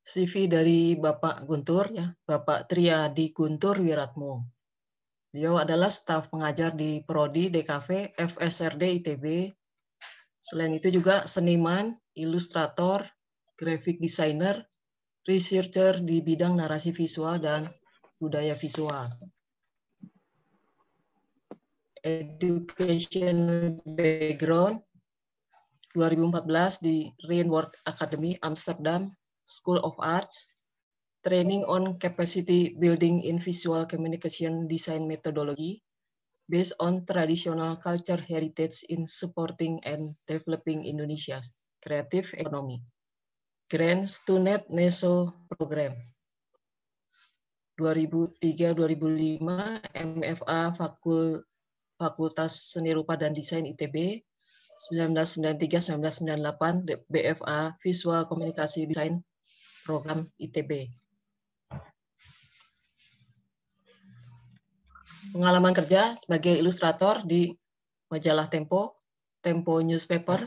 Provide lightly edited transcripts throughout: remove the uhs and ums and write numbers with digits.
CV dari Bapak Guntur, ya, Bapak Triadi Guntur Wiratmo. Beliau adalah staf pengajar di Prodi DKV FSRD ITB. Selain itu juga seniman, ilustrator, graphic designer, researcher di bidang narasi visual dan budaya visual. Education background 2014 di Rijnworth Academy Amsterdam School of Arts, training on capacity building in visual communication design methodology based on traditional culture heritage in supporting and developing Indonesia's creative economy. Grand Student NESO Program 2003-2005 MFA Fakultas Seni Rupa dan Desain ITB, 1993-1998 BFA Visual Komunikasi Desain Program ITB. Pengalaman kerja sebagai ilustrator di majalah Tempo, Tempo Newspaper,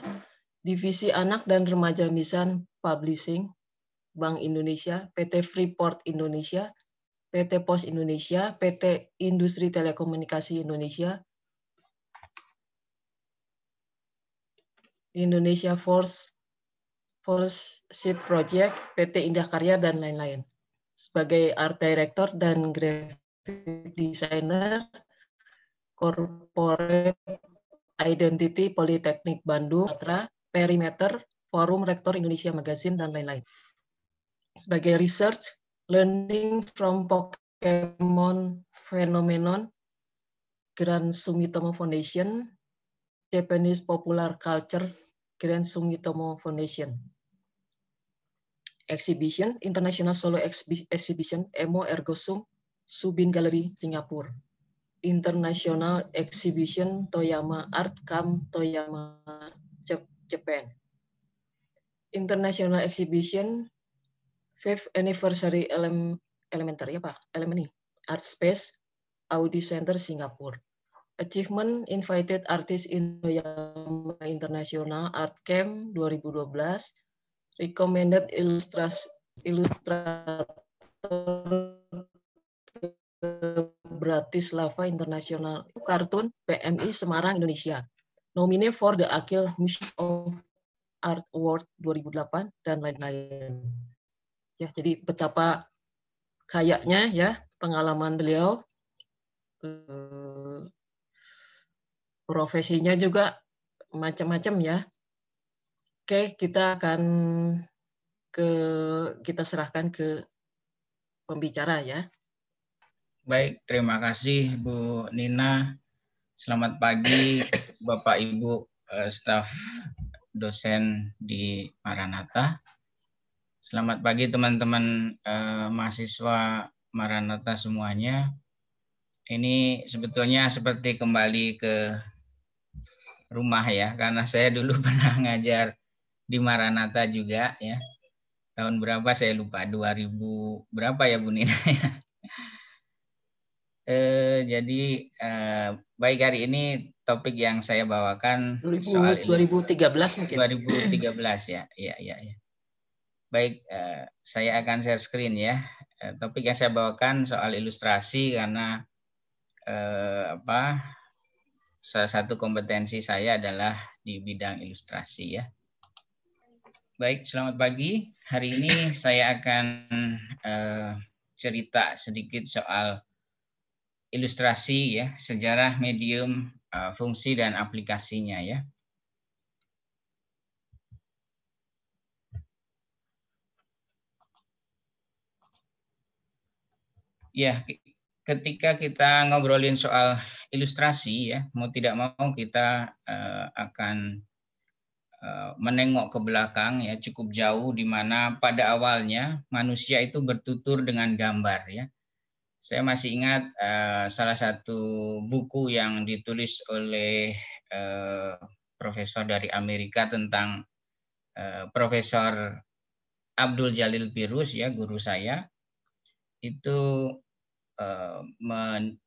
Divisi Anak dan Remaja Misan Publishing, Bank Indonesia, PT Freeport Indonesia, PT Pos Indonesia, PT Industri Telekomunikasi Indonesia, Indonesia Force Ship Project, PT Indah Karya, dan lain-lain. Sebagai art director dan graphic designer, Corporate Identity Politeknik Bandung, Perimeter, Forum Rektor Indonesia Magazine, dan lain-lain. Sebagai research, Learning from Pokemon Phenomenon, Grand Sumitomo Foundation, Japanese Popular Culture, Grand Sumitomo Foundation. Exhibition, International Solo Exhibition, EMO Ergo Sum, Subin Gallery, Singapura. International Exhibition, Toyama Art Camp, Toyama, Japan. International Exhibition, 5th Anniversary Elementary Art Space, Audi Center, Singapura. Achievement Invited Artist in Toyama International Art Camp 2012. Recommended Illustrator Bratislava International Kartun PMI Semarang, Indonesia. Nominee for the Akil Museum of Art Award 2008 dan lain-lain. Ya, jadi betapa kayaknya ya pengalaman beliau. Profesinya juga macam-macam ya. Oke, kita serahkan ke pembicara ya. Baik, terima kasih Bu Nina. Selamat pagi Bapak Ibu staf dosen di Maranatha. Selamat pagi teman-teman mahasiswa Maranatha semuanya. Ini sebetulnya seperti kembali ke rumah ya, karena saya dulu pernah ngajar di Maranatha juga ya. Tahun berapa saya lupa, 2000 berapa ya Bu Nina ya. Jadi baik, hari ini topik yang saya bawakan 2013 mungkin. 2013 ya. Iya. Baik, saya akan share screen ya. Topik yang saya bawakan soal ilustrasi karena salah satu kompetensi saya adalah di bidang ilustrasi ya. Baik, selamat pagi. Hari ini saya akan cerita sedikit soal ilustrasi ya, sejarah medium, fungsi dan aplikasinya ya. Ya, ketika kita ngobrolin soal ilustrasi ya, mau tidak mau kita akan menengok ke belakang ya, cukup jauh, di mana pada awalnya manusia itu bertutur dengan gambar ya. Saya masih ingat salah satu buku yang ditulis oleh profesor dari Amerika tentang Profesor Abdul Jalil Pirus ya, guru saya, itu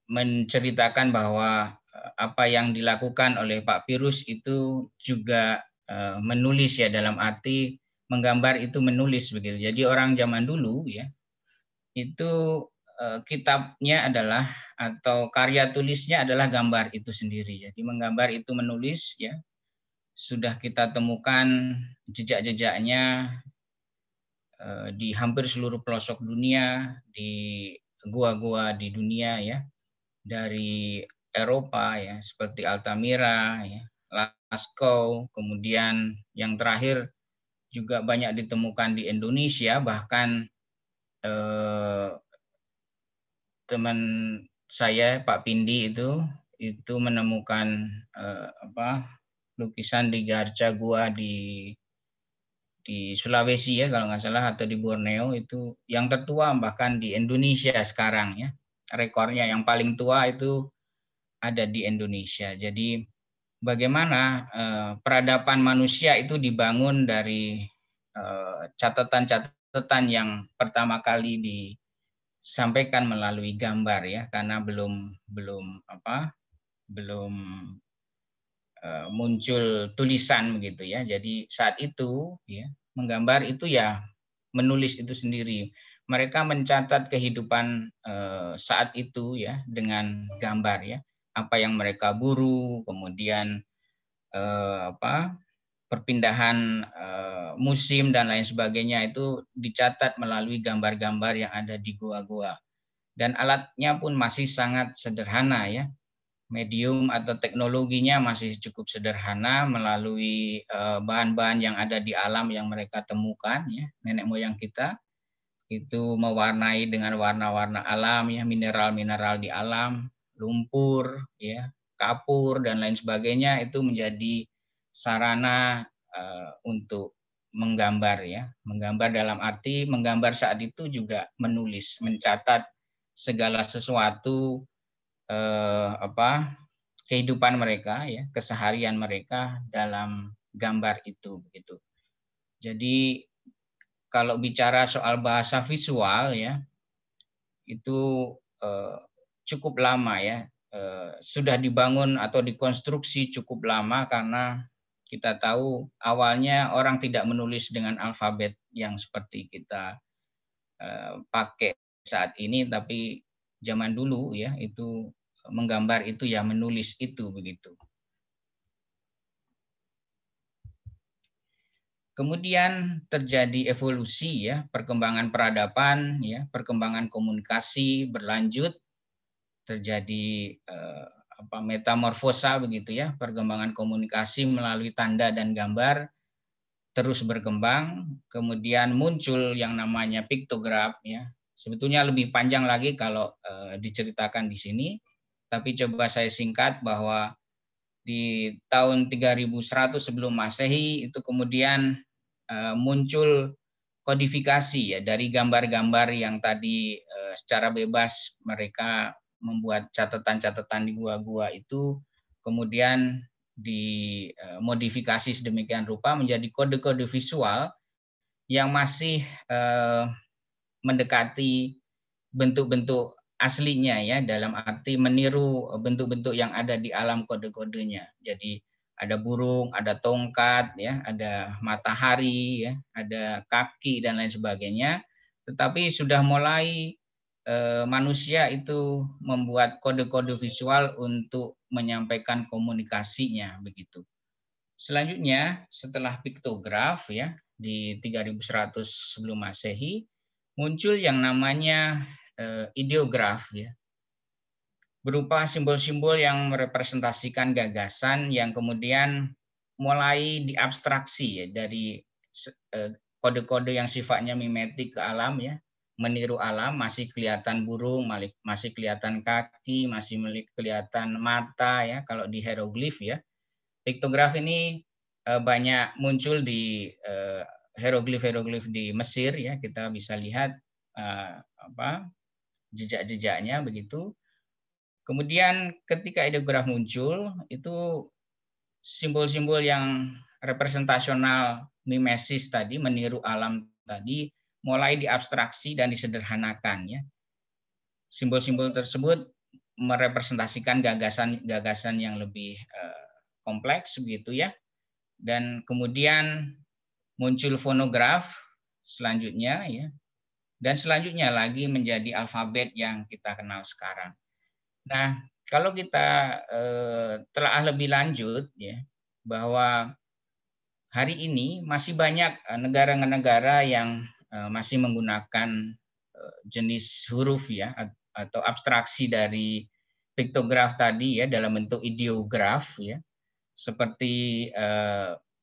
menceritakan bahwa apa yang dilakukan oleh Pak Pirus itu juga menulis ya, dalam arti menggambar itu menulis begitu. Jadi orang zaman dulu ya itu kitabnya adalah atau karya tulisnya adalah gambar itu sendiri. Jadi menggambar itu menulis ya. Sudah kita temukan jejak-jejaknya di hampir seluruh pelosok dunia, di gua-gua di dunia ya. Dari Eropa ya, seperti Altamira ya, Lascaux, kemudian yang terakhir juga banyak ditemukan di Indonesia, bahkan teman saya Pak Pindi itu menemukan lukisan di Garca Gua di Sulawesi ya kalau nggak salah, atau di Borneo, itu yang tertua bahkan di Indonesia sekarang ya. Rekornya yang paling tua itu ada di Indonesia. Jadi bagaimana peradaban manusia itu dibangun dari catatan-catatan yang pertama kali disampaikan melalui gambar ya, karena belum muncul tulisan begitu ya. Jadi saat itu ya menggambar itu ya menulis itu sendiri. Mereka mencatat kehidupan saat itu ya dengan gambar ya. Apa yang mereka buru, kemudian perpindahan musim dan lain sebagainya itu dicatat melalui gambar-gambar yang ada di gua-gua. Dan alatnya pun masih sangat sederhana ya. Medium atau teknologinya masih cukup sederhana melalui bahan-bahan yang ada di alam yang mereka temukan ya. Nenek moyang kita itu mewarnai dengan warna-warna alam ya, mineral-mineral di alam, lumpur ya, kapur dan lain sebagainya, itu menjadi sarana untuk menggambar ya. Menggambar dalam arti menggambar saat itu juga menulis, mencatat segala sesuatu kehidupan mereka ya, keseharian mereka dalam gambar itu begitu. Jadi kalau bicara soal bahasa visual ya, itu cukup lama ya, sudah dibangun atau dikonstruksi cukup lama, karena kita tahu awalnya orang tidak menulis dengan alfabet yang seperti kita pakai saat ini, tapi zaman dulu ya itu menggambar itu ya menulis itu begitu. Kemudian terjadi evolusi ya, perkembangan peradaban ya, perkembangan komunikasi berlanjut, terjadi metamorfosa begitu ya, perkembangan komunikasi melalui tanda dan gambar terus berkembang, kemudian muncul yang namanya piktograf ya. Sebetulnya lebih panjang lagi kalau diceritakan di sini, tapi coba saya singkat bahwa di tahun 3100 sebelum Masehi itu kemudian muncul kodifikasi ya, dari gambar-gambar yang tadi secara bebas mereka membuat catatan-catatan di gua-gua itu, kemudian dimodifikasi sedemikian rupa menjadi kode-kode visual yang masih mendekati bentuk-bentuk aslinya ya, dalam arti meniru bentuk-bentuk yang ada di alam kode-kodenya. Jadi ada burung, ada tongkat ya, ada matahari ya, ada kaki dan lain sebagainya. Tetapi sudah mulai manusia itu membuat kode-kode visual untuk menyampaikan komunikasinya begitu. Selanjutnya setelah piktograf ya di 3100 sebelum Masehi muncul yang namanya ideograf ya, berupa simbol-simbol yang merepresentasikan gagasan yang kemudian mulai diabstraksi ya, dari kode-kode yang sifatnya mimetik ke alam ya, meniru alam, masih kelihatan burung, masih kelihatan kaki, masih kelihatan mata ya kalau di hieroglif ya. Piktograf ini banyak muncul di hieroglif-hieroglif di Mesir ya, kita bisa lihat jejak-jejaknya begitu. Kemudian ketika ideograf muncul, itu simbol-simbol yang representasional mimesis tadi, meniru alam tadi, mulai diabstraksi dan disederhanakan ya. Simbol-simbol tersebut merepresentasikan gagasan yang lebih kompleks begitu ya. Dan kemudian muncul fonograf selanjutnya ya. Dan selanjutnya lagi menjadi alfabet yang kita kenal sekarang. Nah, kalau kita telah lebih lanjut ya, bahwa hari ini masih banyak negara-negara yang masih menggunakan jenis huruf ya, atau abstraksi dari piktograf tadi ya dalam bentuk ideograf ya, seperti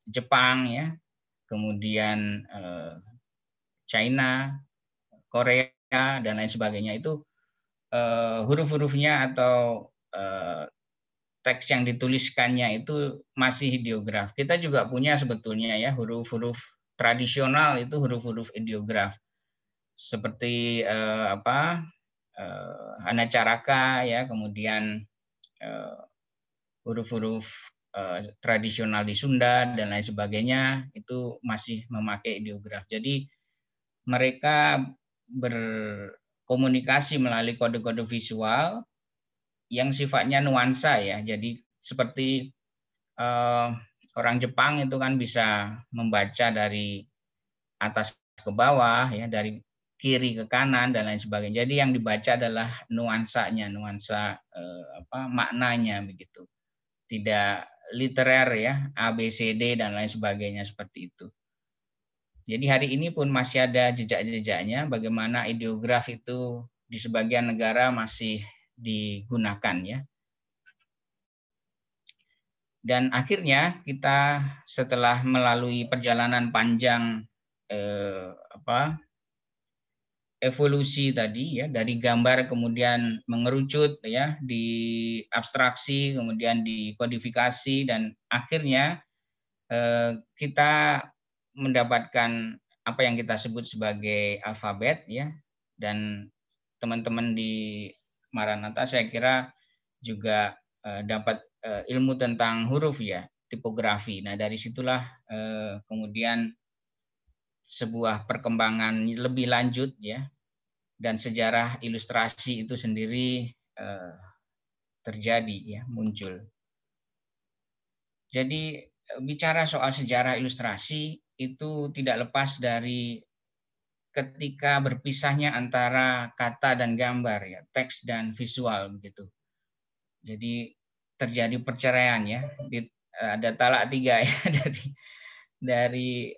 Jepang ya, kemudian China, Korea dan lain sebagainya. Itu huruf-hurufnya atau teks yang dituliskannya itu masih ideograf. Kita juga punya sebetulnya ya huruf-huruf tradisional, itu huruf-huruf ideograf seperti Hanacaraka ya, kemudian huruf-huruf tradisional di Sunda dan lain sebagainya itu masih memakai ideograf. Jadi mereka berkomunikasi melalui kode-kode visual yang sifatnya nuansa ya. Jadi seperti orang Jepang itu kan bisa membaca dari atas ke bawah ya, dari kiri ke kanan dan lain sebagainya. Jadi yang dibaca adalah nuansanya, nuansa maknanya begitu. Tidak literer ya, A, B, C, D dan lain sebagainya seperti itu. Jadi hari ini pun masih ada jejak-jejaknya bagaimana ideograf itu di sebagian negara masih digunakan ya. Dan akhirnya kita setelah melalui perjalanan panjang evolusi tadi ya, dari gambar kemudian mengerucut ya, di abstraksi, kemudian dikodifikasi, dan akhirnya kita mendapatkan apa yang kita sebut sebagai alfabet ya. Dan teman-teman di Maranatha saya kira juga dapat ilmu tentang huruf ya, tipografi. Nah, dari situlah kemudian sebuah perkembangan lebih lanjut ya, dan sejarah ilustrasi itu sendiri terjadi ya, muncul. Jadi bicara soal sejarah ilustrasi itu tidak lepas dari ketika berpisahnya antara kata dan gambar ya, teks dan visual begitu. Jadi terjadi perceraian ya, ada talak 3 ya dari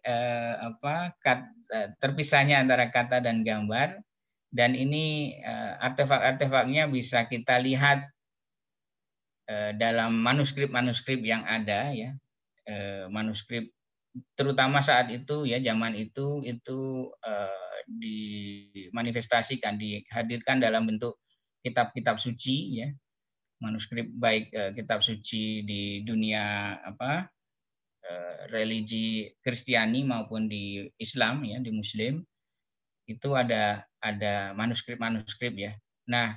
terpisahnya antara kata dan gambar. Dan ini artefak-artefaknya bisa kita lihat dalam manuskrip-manuskrip yang ada ya, manuskrip terutama saat itu ya, zaman itu dimanifestasikan, dihadirkan dalam bentuk kitab-kitab suci ya, manuskrip baik kitab suci di dunia religi Kristiani maupun di Islam ya, di Muslim itu ada manuskrip-manuskrip ya. Nah,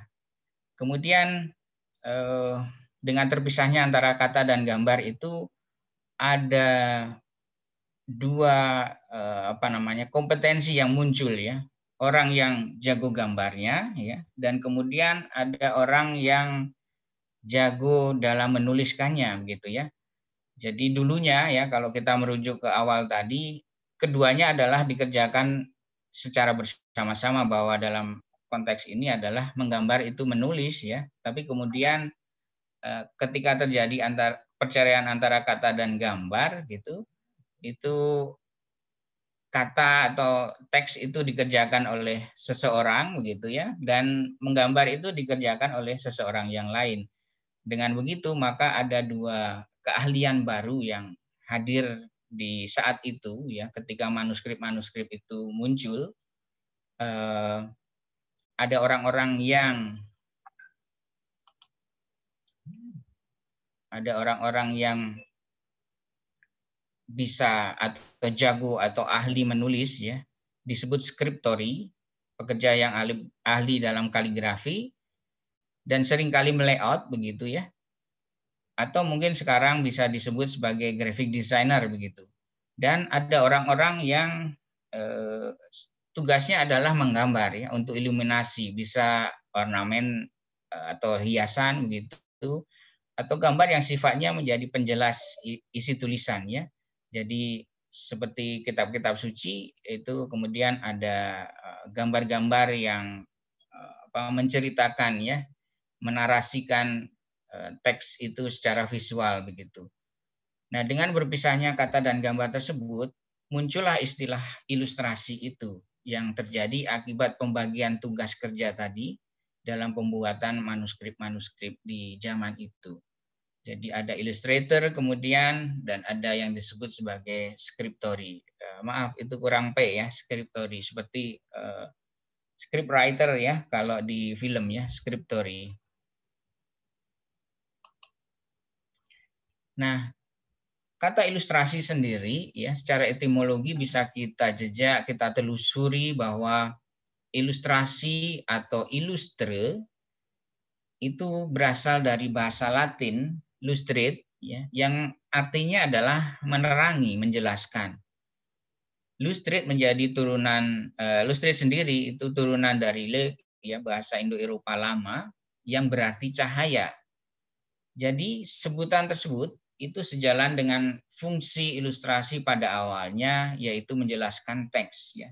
kemudian dengan terpisahnya antara kata dan gambar itu ada dua kompetensi yang muncul ya. Orang yang jago gambarnya ya, dan kemudian ada orang yang jago dalam menuliskannya gitu ya. Jadi dulunya ya, kalau kita merujuk ke awal tadi, keduanya adalah dikerjakan secara bersama-sama, bahwa dalam konteks ini adalah menggambar itu menulis ya. Tapi kemudian ketika terjadi perceraian antara kata dan gambar gitu, itu kata atau teks itu dikerjakan oleh seseorang begitu ya, dan menggambar itu dikerjakan oleh seseorang yang lain. Dengan begitu maka ada dua keahlian baru yang hadir di saat itu ya, ketika manuskrip-manuskrip itu muncul. Ada orang-orang yang bisa atau jago atau ahli menulis ya, disebut scriptori, pekerja yang ahli dalam kaligrafi dan seringkali melayout begitu ya, atau mungkin sekarang bisa disebut sebagai graphic designer begitu. Dan ada orang-orang yang tugasnya adalah menggambar ya, untuk iluminasi, bisa ornamen atau hiasan begitu, atau gambar yang sifatnya menjadi penjelas isi tulisan ya. Jadi seperti kitab-kitab suci itu kemudian ada gambar-gambar yang menceritakan ya, menarasikan teks itu secara visual begitu. Nah, dengan berpisahnya kata dan gambar tersebut, muncullah istilah ilustrasi itu yang terjadi akibat pembagian tugas kerja tadi dalam pembuatan manuskrip-manuskrip di zaman itu. Jadi ada illustrator kemudian dan ada yang disebut sebagai scriptory. Maaf itu kurang P ya, scriptory seperti scriptwriter ya kalau di film ya, scriptory. Nah, kata ilustrasi sendiri ya secara etimologi bisa kita jejak, kita telusuri bahwa ilustrasi atau illustre itu berasal dari bahasa Latin lustrate ya, yang artinya adalah menerangi, menjelaskan. Lustrate menjadi turunan lustrate sendiri itu turunan dari le ya bahasa Indo-Eropa lama yang berarti cahaya. Jadi sebutan tersebut itu sejalan dengan fungsi ilustrasi pada awalnya yaitu menjelaskan teks ya.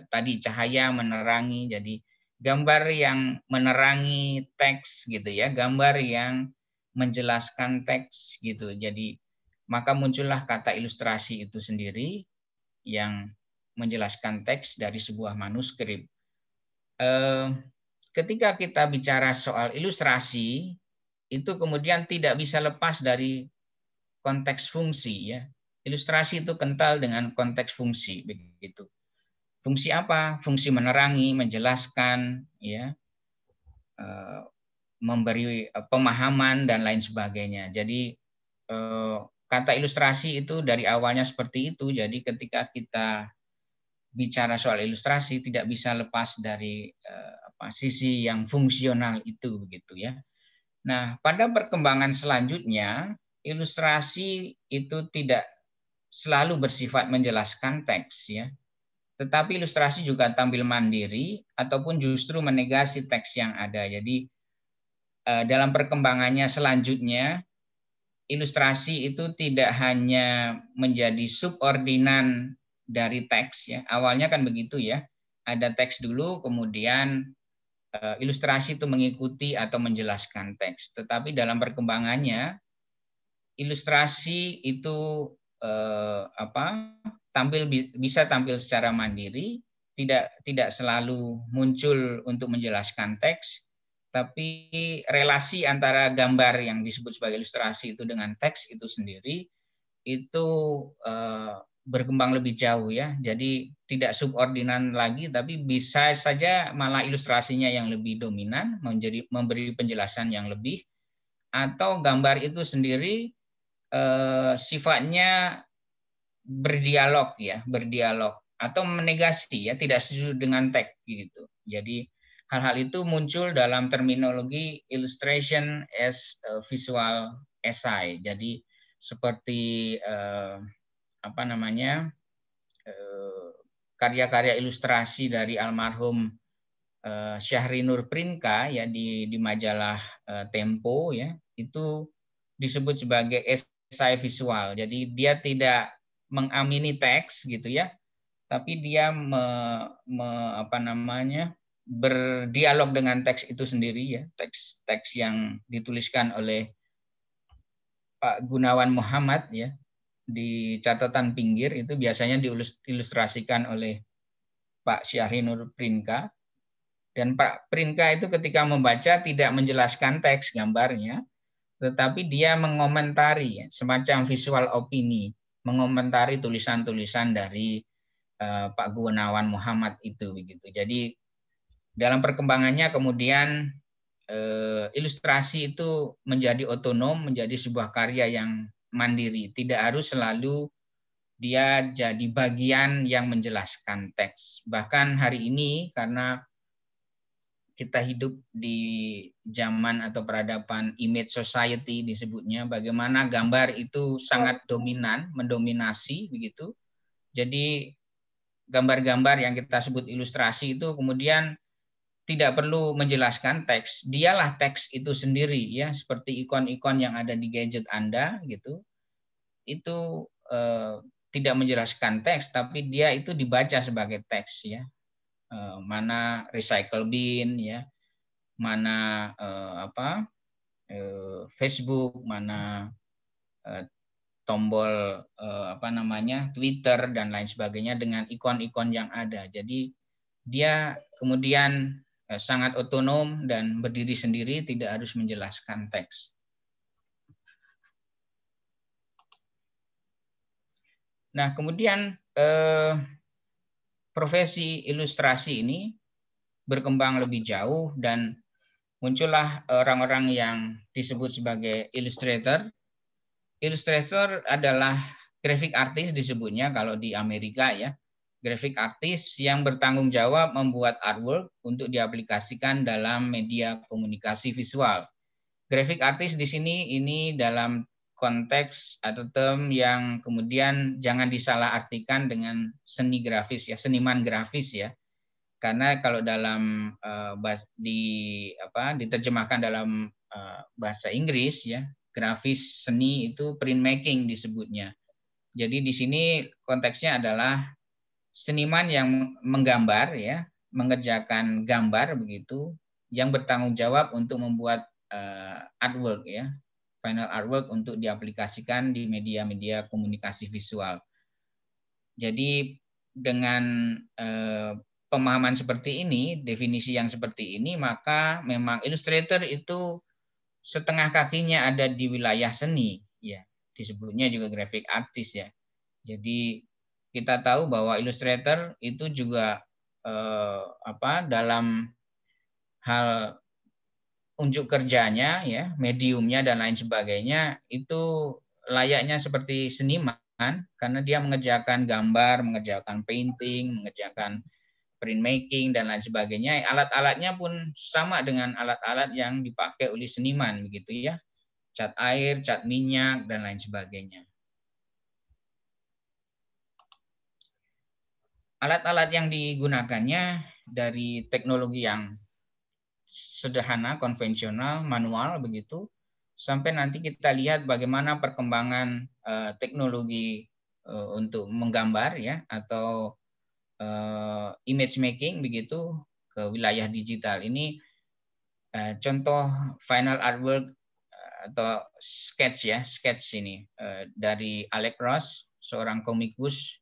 Tadi cahaya menerangi, jadi gambar yang menerangi teks gitu ya, gambar yang menjelaskan teks gitu. Jadi maka muncullah kata ilustrasi itu sendiri yang menjelaskan teks dari sebuah manuskrip. Ketika kita bicara soal ilustrasi, itu kemudian tidak bisa lepas dari konteks fungsi ya. Ilustrasi itu kental dengan konteks fungsi begitu. Fungsi apa? Fungsi menerangi, menjelaskan, ya, memberi pemahaman dan lain sebagainya. Jadi kata ilustrasi itu dari awalnya seperti itu. Jadi ketika kita bicara soal ilustrasi tidak bisa lepas dari sisi yang fungsional itu begitu ya. Nah, pada perkembangan selanjutnya ilustrasi itu tidak selalu bersifat menjelaskan teks ya. Tetapi ilustrasi juga tampil mandiri ataupun justru menegasi teks yang ada. Jadi dalam perkembangannya selanjutnya ilustrasi itu tidak hanya menjadi subordinan dari teks ya. Awalnya kan begitu ya. Ada teks dulu kemudian ilustrasi itu mengikuti atau menjelaskan teks. Tetapi dalam perkembangannya ilustrasi itu bisa tampil secara mandiri, tidak selalu muncul untuk menjelaskan teks, tapi relasi antara gambar yang disebut sebagai ilustrasi itu dengan teks itu sendiri itu berkembang lebih jauh ya. Jadi tidak subordinan lagi, tapi bisa saja malah ilustrasinya yang lebih dominan, memberi penjelasan yang lebih, atau gambar itu sendiri sifatnya berdialog ya, berdialog atau menegasi ya, tidak setuju dengan teks gitu. Jadi hal-hal itu muncul dalam terminologi illustration as visual essay. Jadi seperti karya-karya ilustrasi dari almarhum Syahrinur Prinka ya di majalah Tempo ya, itu disebut sebagai esai visual. Jadi dia tidak mengamini teks gitu ya, tapi dia berdialog dengan teks itu sendiri ya, teks yang dituliskan oleh Pak Gunawan Muhammad ya di catatan pinggir itu biasanya diilustrasikan oleh Pak Syahrinur Prinka. Dan Pak Prinka itu ketika membaca tidak menjelaskan teks gambarnya, tetapi dia mengomentari semacam visual opini, mengomentari tulisan-tulisan dari Pak Gunawan Muhammad itu begitu. Jadi dalam perkembangannya kemudian ilustrasi itu menjadi otonom, menjadi sebuah karya yang mandiri, tidak harus selalu dia jadi bagian yang menjelaskan teks. Bahkan hari ini karena kita hidup di zaman atau peradaban image society disebutnya, bagaimana gambar itu sangat dominan, mendominasi begitu. Jadi gambar-gambar yang kita sebut ilustrasi itu kemudian tidak perlu menjelaskan teks, dialah teks itu sendiri ya, seperti ikon-ikon yang ada di gadget Anda gitu. Itu tidak menjelaskan teks, tapi dia itu dibaca sebagai teks ya. Mana recycle bin ya, mana Facebook, mana tombol Twitter dan lain sebagainya dengan ikon-ikon yang ada. Jadi dia kemudian sangat otonom dan berdiri sendiri, tidak harus menjelaskan teks. Nah, kemudian profesi ilustrasi ini berkembang lebih jauh dan muncullah orang-orang yang disebut sebagai illustrator. Illustrator adalah graphic artist disebutnya kalau di Amerika ya. Graphic artist yang bertanggung jawab membuat artwork untuk diaplikasikan dalam media komunikasi visual. Graphic artist di sini ini dalam konteks atau term yang kemudian jangan disalahartikan dengan seni grafis ya, seniman grafis ya. Karena kalau dalam diterjemahkan dalam bahasa Inggris ya, grafis seni itu printmaking disebutnya. Jadi di sini konteksnya adalah seniman yang menggambar ya, mengerjakan gambar begitu, yang bertanggung jawab untuk membuat artwork ya, final artwork untuk diaplikasikan di media-media komunikasi visual. Jadi dengan pemahaman seperti ini, definisi yang seperti ini, maka memang illustrator itu setengah kakinya ada di wilayah seni, ya disebutnya juga graphic artist ya. Jadi kita tahu bahwa illustrator itu juga dalam hal unjuk kerjanya, ya mediumnya dan lain sebagainya itu layaknya seperti seniman karena dia mengerjakan gambar, mengerjakan painting, mengerjakan printmaking dan lain sebagainya. Alat-alatnya pun sama dengan alat-alat yang dipakai oleh seniman begitu ya. Cat air, cat minyak dan lain sebagainya. Alat-alat yang digunakannya dari teknologi yang sederhana, konvensional, manual begitu, sampai nanti kita lihat bagaimana perkembangan teknologi untuk menggambar ya atau image making begitu ke wilayah digital. Ini contoh final artwork atau sketch ya, sketch ini dari Alex Ross, seorang komikus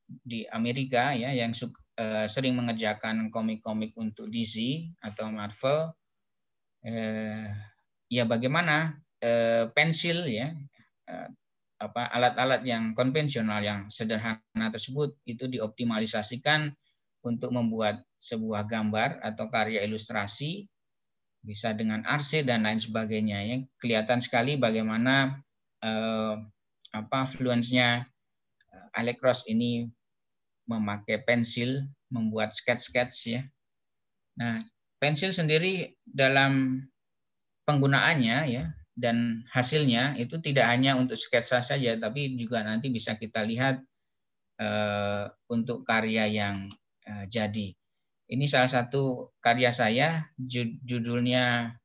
di Amerika ya yang sering mengerjakan komik-komik untuk DC atau Marvel. Ya bagaimana pensil ya alat-alat yang konvensional yang sederhana tersebut itu dioptimalisasikan untuk membuat sebuah gambar atau karya ilustrasi, bisa dengan arsip dan lain sebagainya. Ya, kelihatan sekali bagaimana fluence-nya Alex Ross ini memakai pensil, membuat sketch-sketch ya. Nah, pensil sendiri dalam penggunaannya ya dan hasilnya itu tidak hanya untuk sketsa saja, tapi juga nanti bisa kita lihat untuk karya yang jadi. Ini salah satu karya saya, judulnya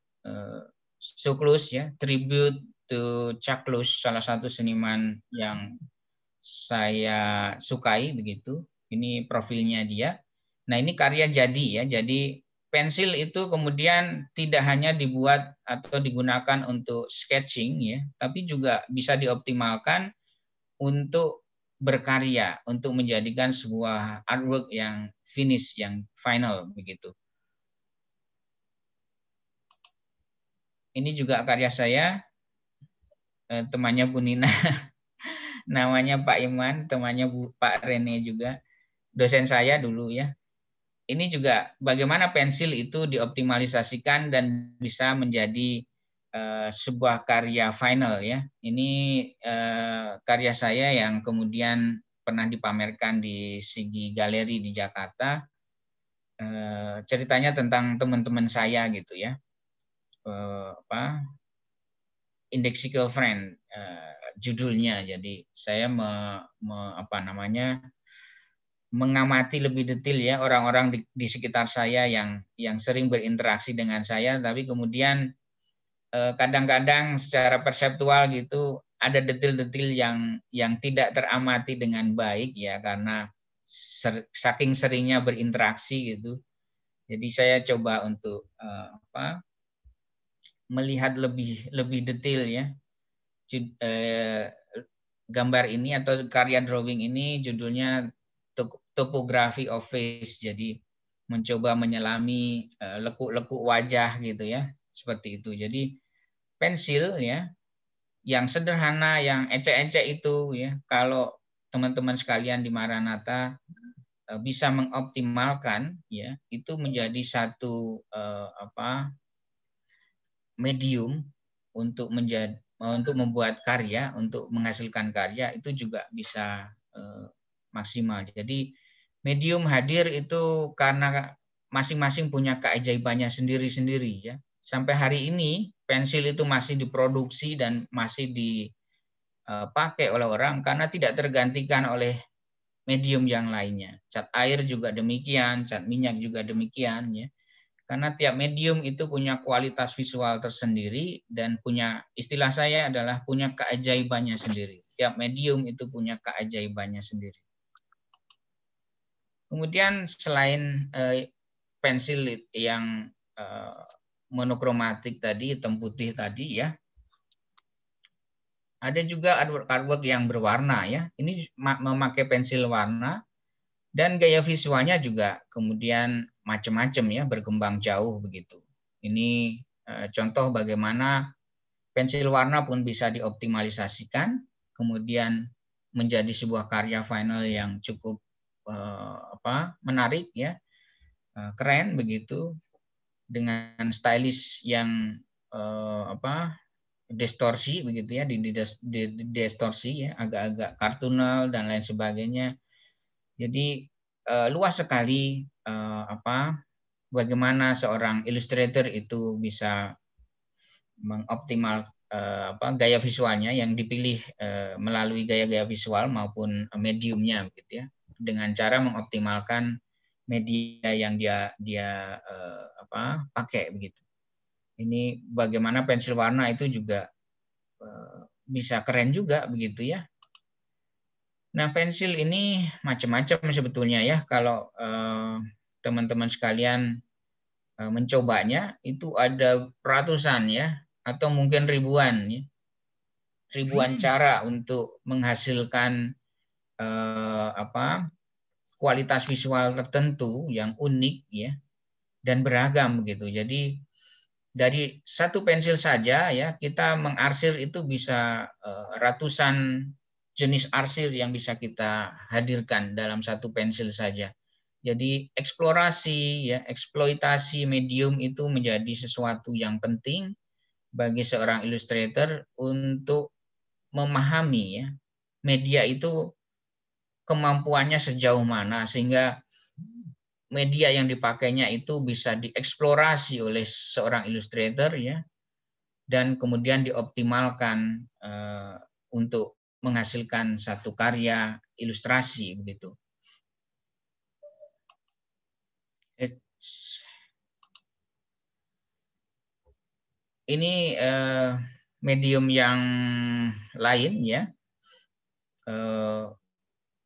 So Close ya, Tribute to Chuck Close, salah satu seniman yang saya sukai begitu. Ini profilnya dia. Nah, ini karya jadi ya. Jadi pensil itu kemudian tidak hanya dibuat atau digunakan untuk sketching ya, tapi juga bisa dioptimalkan untuk berkarya, untuk menjadikan sebuah artwork yang finish, yang final begitu. Ini juga karya saya, temannya Bu Nina. Namanya Pak Iman, temannya Pak Rene juga, dosen saya dulu ya. Ini juga bagaimana pensil itu dioptimalisasikan dan bisa menjadi sebuah karya final ya. Ini karya saya yang kemudian pernah dipamerkan di Sigi Galeri di Jakarta. Ceritanya tentang teman-teman saya gitu ya. Indexical Friend judulnya. Jadi saya mengamati lebih detail ya orang-orang di sekitar saya yang sering berinteraksi dengan saya, tapi kemudian kadang-kadang secara perseptual gitu ada detail-detail yang tidak teramati dengan baik ya, karena saking seringnya berinteraksi gitu. Jadi saya coba untuk melihat lebih detail ya. Gambar ini atau karya drawing ini judulnya Topography of Face. Jadi mencoba menyelami lekuk-lekuk wajah gitu ya, seperti itu. Jadi pensil ya, yang sederhana, yang ecek-ecek itu ya, kalau teman-teman sekalian di Maranatha bisa mengoptimalkan ya, itu menjadi satu medium untuk membuat karya, untuk menghasilkan karya, itu juga bisa maksimal. Jadi medium hadir itu karena masing-masing punya keajaibannya sendiri-sendiri ya. Sampai hari ini pensil itu masih diproduksi dan masih dipakai oleh orang karena tidak tergantikan oleh medium yang lainnya. Cat air juga demikian, cat minyak juga demikian ya. Karena tiap medium itu punya kualitas visual tersendiri dan punya, istilah saya adalah punya keajaibannya sendiri. Tiap medium itu punya keajaibannya sendiri. Kemudian selain pensil yang monokromatik tadi, hitam putih tadi ya, ada juga artwork yang berwarna ya. Ini memakai pensil warna dan gaya visualnya juga kemudian macam-macam ya, berkembang jauh begitu. Ini contoh bagaimana pensil warna pun bisa dioptimalisasikan, kemudian menjadi sebuah karya final yang cukup menarik ya, keren begitu, dengan stylish yang distorsi begitu ya, distorsi ya, agak-agak kartunal dan lain sebagainya. Jadi luas sekali bagaimana seorang ilustrator itu bisa mengoptimal gaya visualnya yang dipilih melalui gaya-gaya visual maupun mediumnya begitu ya, dengan cara mengoptimalkan media yang dia pakai begitu. Ini bagaimana pensil warna itu juga bisa keren juga begitu ya. Nah, pensil ini macam-macam sebetulnya ya. Kalau teman-teman sekalian mencobanya, itu ada ratusan ya, atau mungkin ribuan ya. Ribuan cara untuk menghasilkan kualitas visual tertentu yang unik ya, dan beragam begitu. Jadi dari satu pensil saja ya, kita mengarsir itu bisa ratusan jenis arsir yang bisa kita hadirkan dalam satu pensil saja. Jadi eksplorasi ya, eksploitasi medium itu menjadi sesuatu yang penting bagi seorang ilustrator untuk memahami ya, media itu kemampuannya sejauh mana sehingga media yang dipakainya itu bisa dieksplorasi oleh seorang ilustrator ya, dan kemudian dioptimalkan untuk menghasilkan satu karya ilustrasi begitu. Ini medium yang lain ya.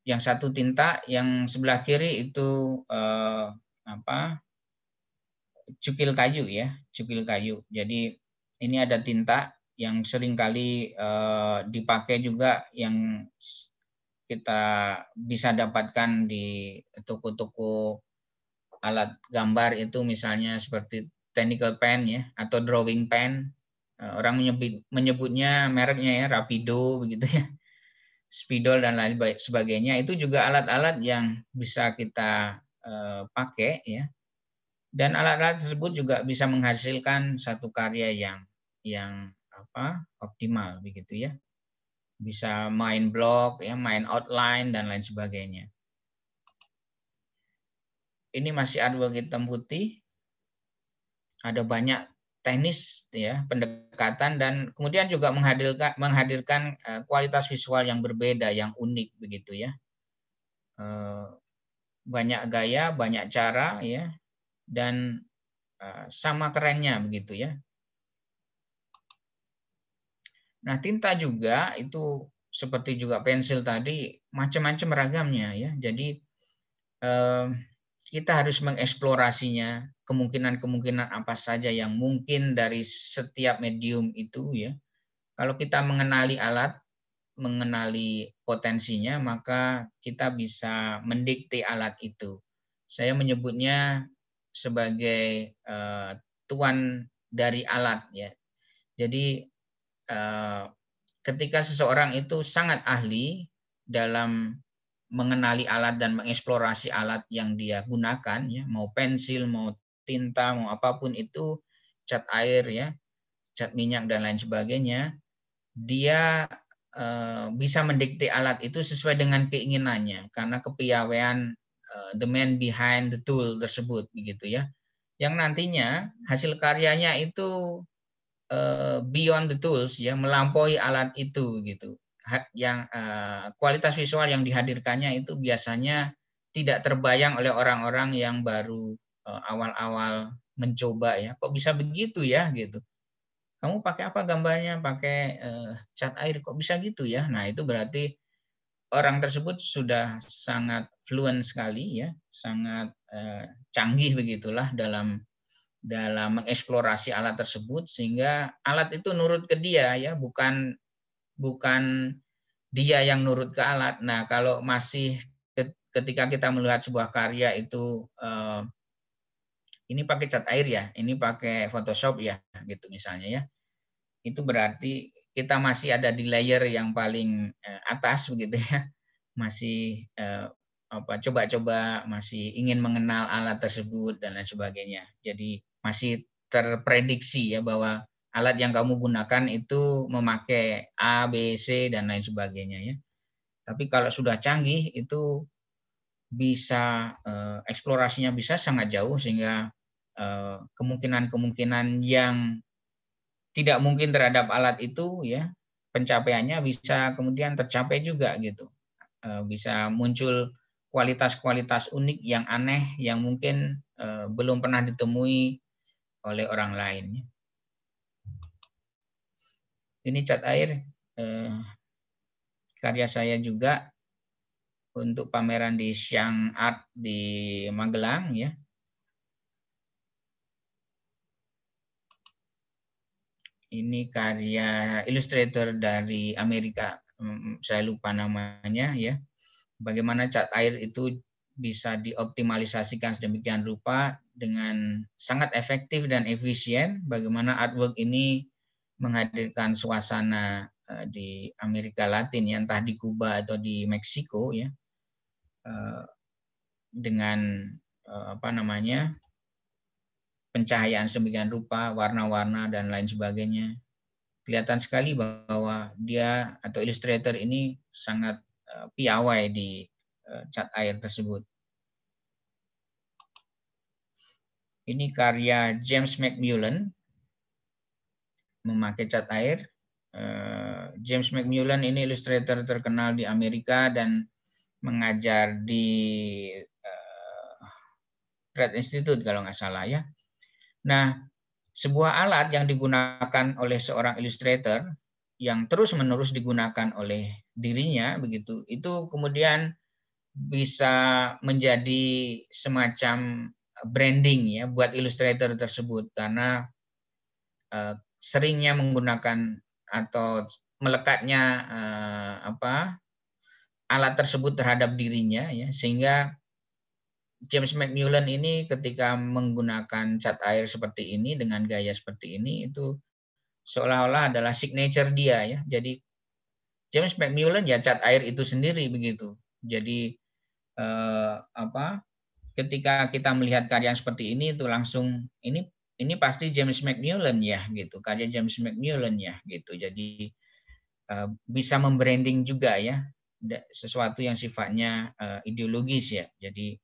Yang satu tinta, yang sebelah kiri itu cukil kayu ya, cukil kayu. Jadi ini ada tinta yang seringkali dipakai juga, yang kita bisa dapatkan di toko-toko alat gambar itu, misalnya seperti technical pen ya, atau drawing pen. Orang menyebutnya mereknya ya, Rapido begitu ya, spidol dan lain sebagainya. Itu juga alat-alat yang bisa kita pakai ya. Dan alat-alat tersebut juga bisa menghasilkan satu karya yang optimal begitu ya. Bisa main block ya, main outline dan lain sebagainya. Ini masih artwork hitam putih. Ada banyak teknis ya, pendekatan, dan kemudian juga menghadirkan kualitas visual yang berbeda, yang unik begitu ya. Banyak gaya, banyak cara ya, dan sama kerennya begitu ya. Nah, tinta juga itu seperti juga pensil tadi, macam-macam ragamnya ya. Jadi kita harus mengeksplorasinya, kemungkinan-kemungkinan apa saja yang mungkin dari setiap medium itu ya. Kalau kita mengenali alat, mengenali potensinya, maka kita bisa mendikte alat itu. Saya menyebutnya sebagai tuan dari alat ya. Jadi ketika seseorang itu sangat ahli dalam mengenali alat dan mengeksplorasi alat yang dia gunakan ya, mau pensil, mau tinta, mau apapun itu, cat air ya, cat minyak dan lain sebagainya, dia bisa mendikte alat itu sesuai dengan keinginannya karena kepiawaian the man behind the tool tersebut begitu ya. Yang nantinya hasil karyanya itu beyond the tools ya, melampaui alat itu gitu. Yang kualitas visual yang dihadirkannya itu biasanya tidak terbayang oleh orang-orang yang baru awal-awal mencoba ya. Kok bisa begitu ya gitu. Kamu pakai apa gambarnya? Pakai cat air, kok bisa gitu ya? Nah, itu berarti orang tersebut sudah sangat fluent sekali ya, sangat canggih begitulah dalam mengeksplorasi alat tersebut sehingga alat itu nurut ke dia ya, bukan dia yang nurut ke alat. Nah, kalau masih ketika kita melihat sebuah karya itu ini pakai cat air ya, ini pakai Photoshop ya, gitu misalnya ya. Itu berarti kita masih ada di layer yang paling atas begitu ya. Masih coba-coba, masih ingin mengenal alat tersebut dan lain sebagainya. Jadi masih terprediksi ya bahwa alat yang kamu gunakan itu memakai A, B, C dan lain sebagainya ya. Tapi kalau sudah canggih itu bisa eksplorasinya bisa sangat jauh sehingga kemungkinan-kemungkinan yang tidak mungkin terhadap alat itu ya pencapaiannya bisa kemudian tercapai juga gitu. Bisa muncul kualitas-kualitas unik yang aneh yang mungkin belum pernah ditemui oleh orang lain. Ini cat air karya saya juga untuk pameran di Xiang Art di Magelang ya. Ini karya ilustrator dari Amerika, saya lupa namanya ya. Bagaimana cat air itu bisa dioptimalisasikan sedemikian rupa dengan sangat efektif dan efisien. Bagaimana artwork ini menghadirkan suasana di Amerika Latin, ya, entah di Kuba atau di Meksiko, ya, dengan pencahayaan sedemikian rupa, warna-warna dan lain sebagainya. Kelihatan sekali bahwa dia atau ilustrator ini sangat piawai di cat air tersebut. Ini karya James McMullen memakai cat air. James McMullen ini ilustrator terkenal di Amerika dan mengajar di Pratt Institute kalau nggak salah ya. Nah, sebuah alat yang digunakan oleh seorang ilustrator yang terus-menerus digunakan oleh dirinya begitu, itu kemudian bisa menjadi semacam branding ya buat ilustrator tersebut karena seringnya menggunakan atau melekatnya alat tersebut terhadap dirinya ya, sehingga James McMullen ini ketika menggunakan cat air seperti ini dengan gaya seperti ini itu seolah-olah adalah signature dia ya. Jadi James McMullen ya cat air itu sendiri begitu. Jadi ketika kita melihat karya seperti ini itu langsung ini pasti James McMullen ya gitu, karya James McMullen ya gitu. Jadi bisa membranding juga ya sesuatu yang sifatnya ideologis ya. Jadi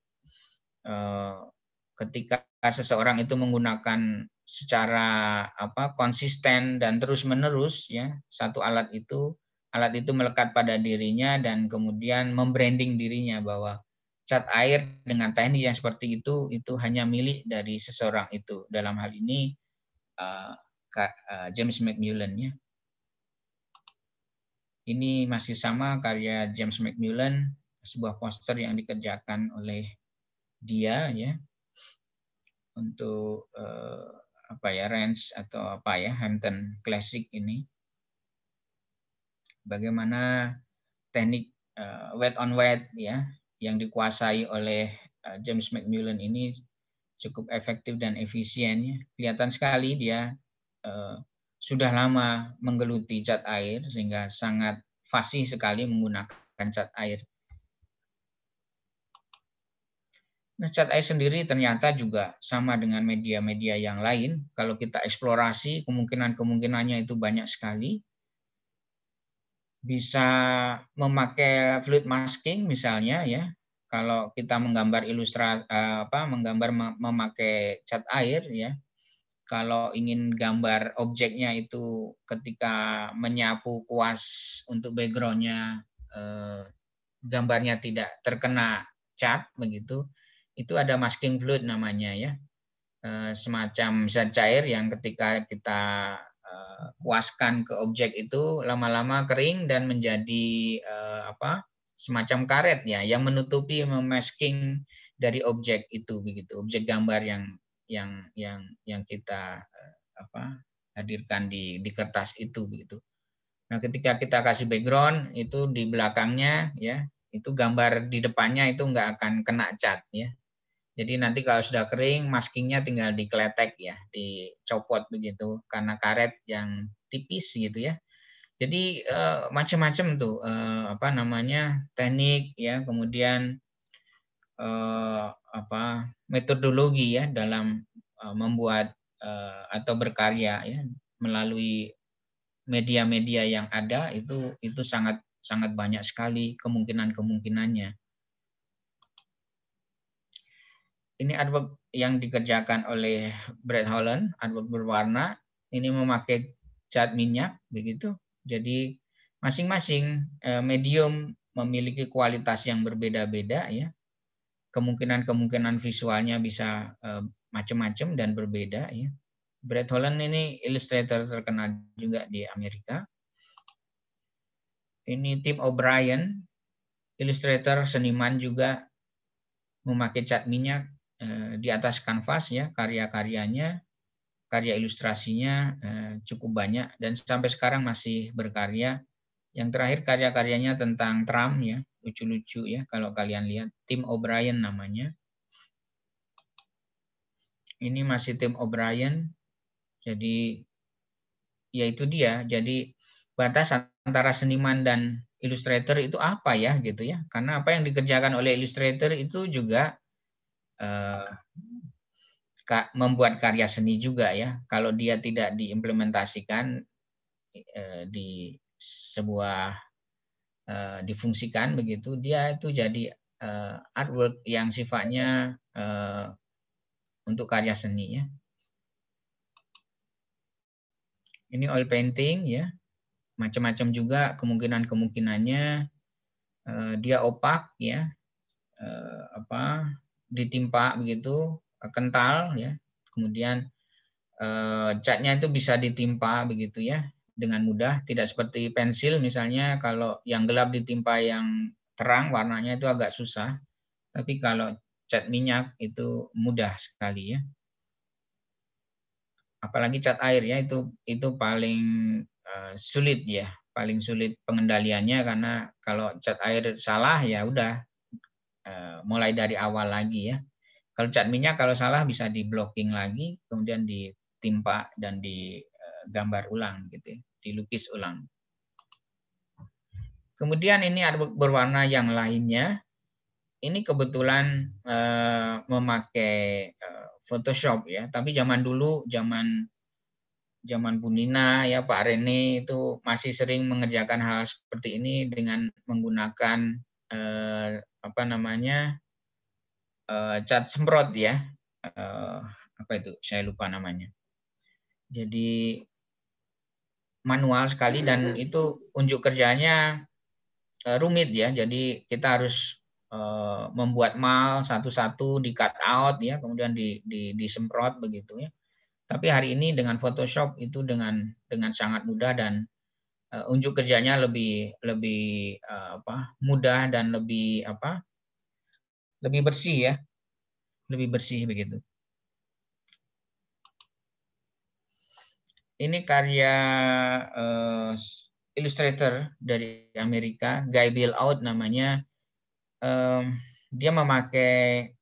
ketika seseorang itu menggunakan secara konsisten dan terus-menerus ya satu alat itu melekat pada dirinya dan kemudian membranding dirinya bahwa cat air dengan teknik yang seperti itu hanya milik dari seseorang itu. Dalam hal ini James McMullen ya. Ini masih sama karya James Macmillan, sebuah poster yang dikerjakan oleh dia ya untuk apa ya, Range atau apa ya, Hampton Classic ini. Bagaimana teknik wet on wet ya yang dikuasai oleh James Macmillan ini cukup efektif dan efisien ya. Kelihatan sekali dia sudah lama menggeluti cat air sehingga sangat fasih sekali menggunakan cat air. Nah, cat air sendiri ternyata juga sama dengan media-media yang lain. Kalau kita eksplorasi, kemungkinan-kemungkinannya itu banyak sekali. Bisa memakai fluid masking misalnya ya. Kalau kita menggambar ilustrasi memakai cat air ya. Kalau ingin gambar objeknya itu ketika menyapu kuas untuk backgroundnya gambarnya tidak terkena cat begitu, itu ada masking fluid namanya ya, semacam zat cair yang ketika kita kuaskan ke objek itu lama-lama kering dan menjadi semacam karet ya yang menutupi memasking dari objek itu begitu, objek gambar yang kita hadirkan di kertas itu begitu. Nah, ketika kita kasih background itu di belakangnya ya, itu gambar di depannya itu nggak akan kena cat ya. Jadi nanti kalau sudah kering, maskingnya tinggal dikletek ya, dicopot begitu karena karet yang tipis gitu ya. Jadi macam-macam tuh teknik ya, kemudian metodologi ya dalam membuat atau berkarya ya melalui media-media yang ada itu sangat banyak sekali kemungkinannya. Ini artwork yang dikerjakan oleh Brett Holland, artwork berwarna. Ini memakai cat minyak begitu. Jadi masing-masing medium memiliki kualitas yang berbeda-beda ya. Kemungkinan visualnya bisa macam-macam dan berbeda ya. Brett Holland ini ilustrator terkenal juga di Amerika. Ini Tim O'Brien, ilustrator seniman juga memakai cat minyak di atas kanvas ya, karya-karyanya, karya ilustrasinya cukup banyak dan sampai sekarang masih berkarya. Yang terakhir karya-karyanya tentang Trump ya, lucu-lucu ya kalau kalian lihat. Tim O'Brien namanya. Ini masih Tim O'Brien. Jadi ya itu dia. Jadi batas antara seniman dan ilustrator itu apa ya gitu ya. Karena apa yang dikerjakan oleh ilustrator itu juga membuat karya seni juga ya. Kalau dia tidak diimplementasikan di sebuah difungsikan begitu, dia itu jadi artwork yang sifatnya untuk karya seni ya. Ini oil painting ya, macam-macam juga kemungkinannya. Dia opak ya, ditimpa begitu, kental ya. Kemudian catnya itu bisa ditimpa begitu ya dengan mudah, tidak seperti pensil misalnya kalau yang gelap ditimpa yang terang warnanya itu agak susah. Tapi kalau cat minyak itu mudah sekali ya. Apalagi cat air ya itu paling sulit ya, paling sulit pengendaliannya karena kalau cat air salah ya udah mulai dari awal lagi ya. Kalau cat minyak kalau salah bisa di blocking lagi, kemudian ditimpa dan digambar ulang gitu ya, dilukis ulang. Kemudian ini ada berwarna yang lainnya. Ini kebetulan memakai Photoshop ya, tapi zaman dulu, zaman Bu Nina ya, Pak Rene itu masih sering mengerjakan hal seperti ini dengan menggunakan cat semprot ya, apa itu saya lupa namanya. Jadi manual sekali dan itu unjuk kerjanya rumit ya, jadi kita harus membuat mal satu-satu, di cut out ya, kemudian disemprot begitu ya. Tapi hari ini dengan Photoshop itu dengan sangat mudah dan unjuk kerjanya lebih mudah dan lebih bersih ya, lebih bersih begitu. Ini karya illustrator dari Amerika, Guy Billout namanya. Dia memakai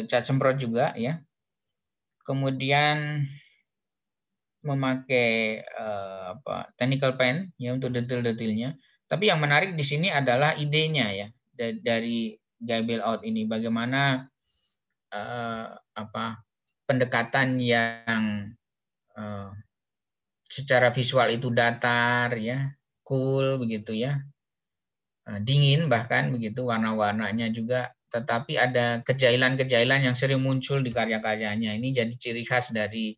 cat semprot juga ya. Kemudian memakai technical pen ya untuk detail-detailnya. Tapi yang menarik di sini adalah idenya ya dari Guy Billout ini, bagaimana pendekatan yang secara visual itu datar ya, cool begitu ya, dingin bahkan begitu, warna-warnanya juga, tetapi ada kejailan-kejailan yang sering muncul di karya-karyanya. Ini jadi ciri khas dari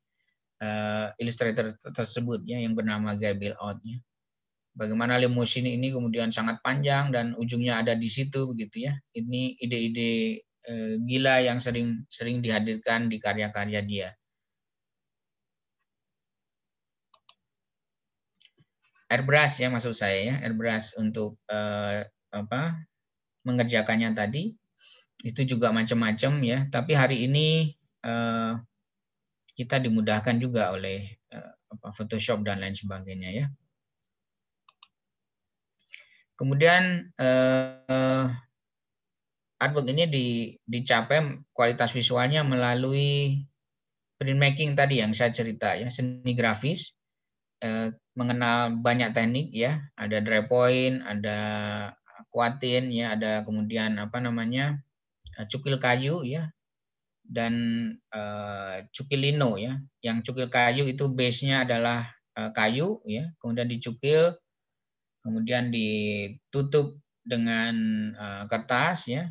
illustrator tersebut ya, yang bernama Guy Billout ya. Bagaimana limusin ini kemudian sangat panjang dan ujungnya ada di situ begitu ya. Ini ide-ide gila yang sering dihadirkan di karya-karya dia. Airbrush ya maksud saya ya, airbrush untuk mengerjakannya tadi itu juga macam-macam ya. Tapi hari ini kita dimudahkan juga oleh Photoshop dan lain sebagainya ya. Kemudian artwork ini dicapai kualitas visualnya melalui printmaking tadi yang saya cerita ya, seni grafis, mengenal banyak teknik ya, ada dry point, ada kuatin ya, ada kemudian cukil kayu ya, dan cukil lino ya. Yang cukil kayu itu base-nya adalah kayu ya, kemudian dicukil, kemudian ditutup dengan kertas ya,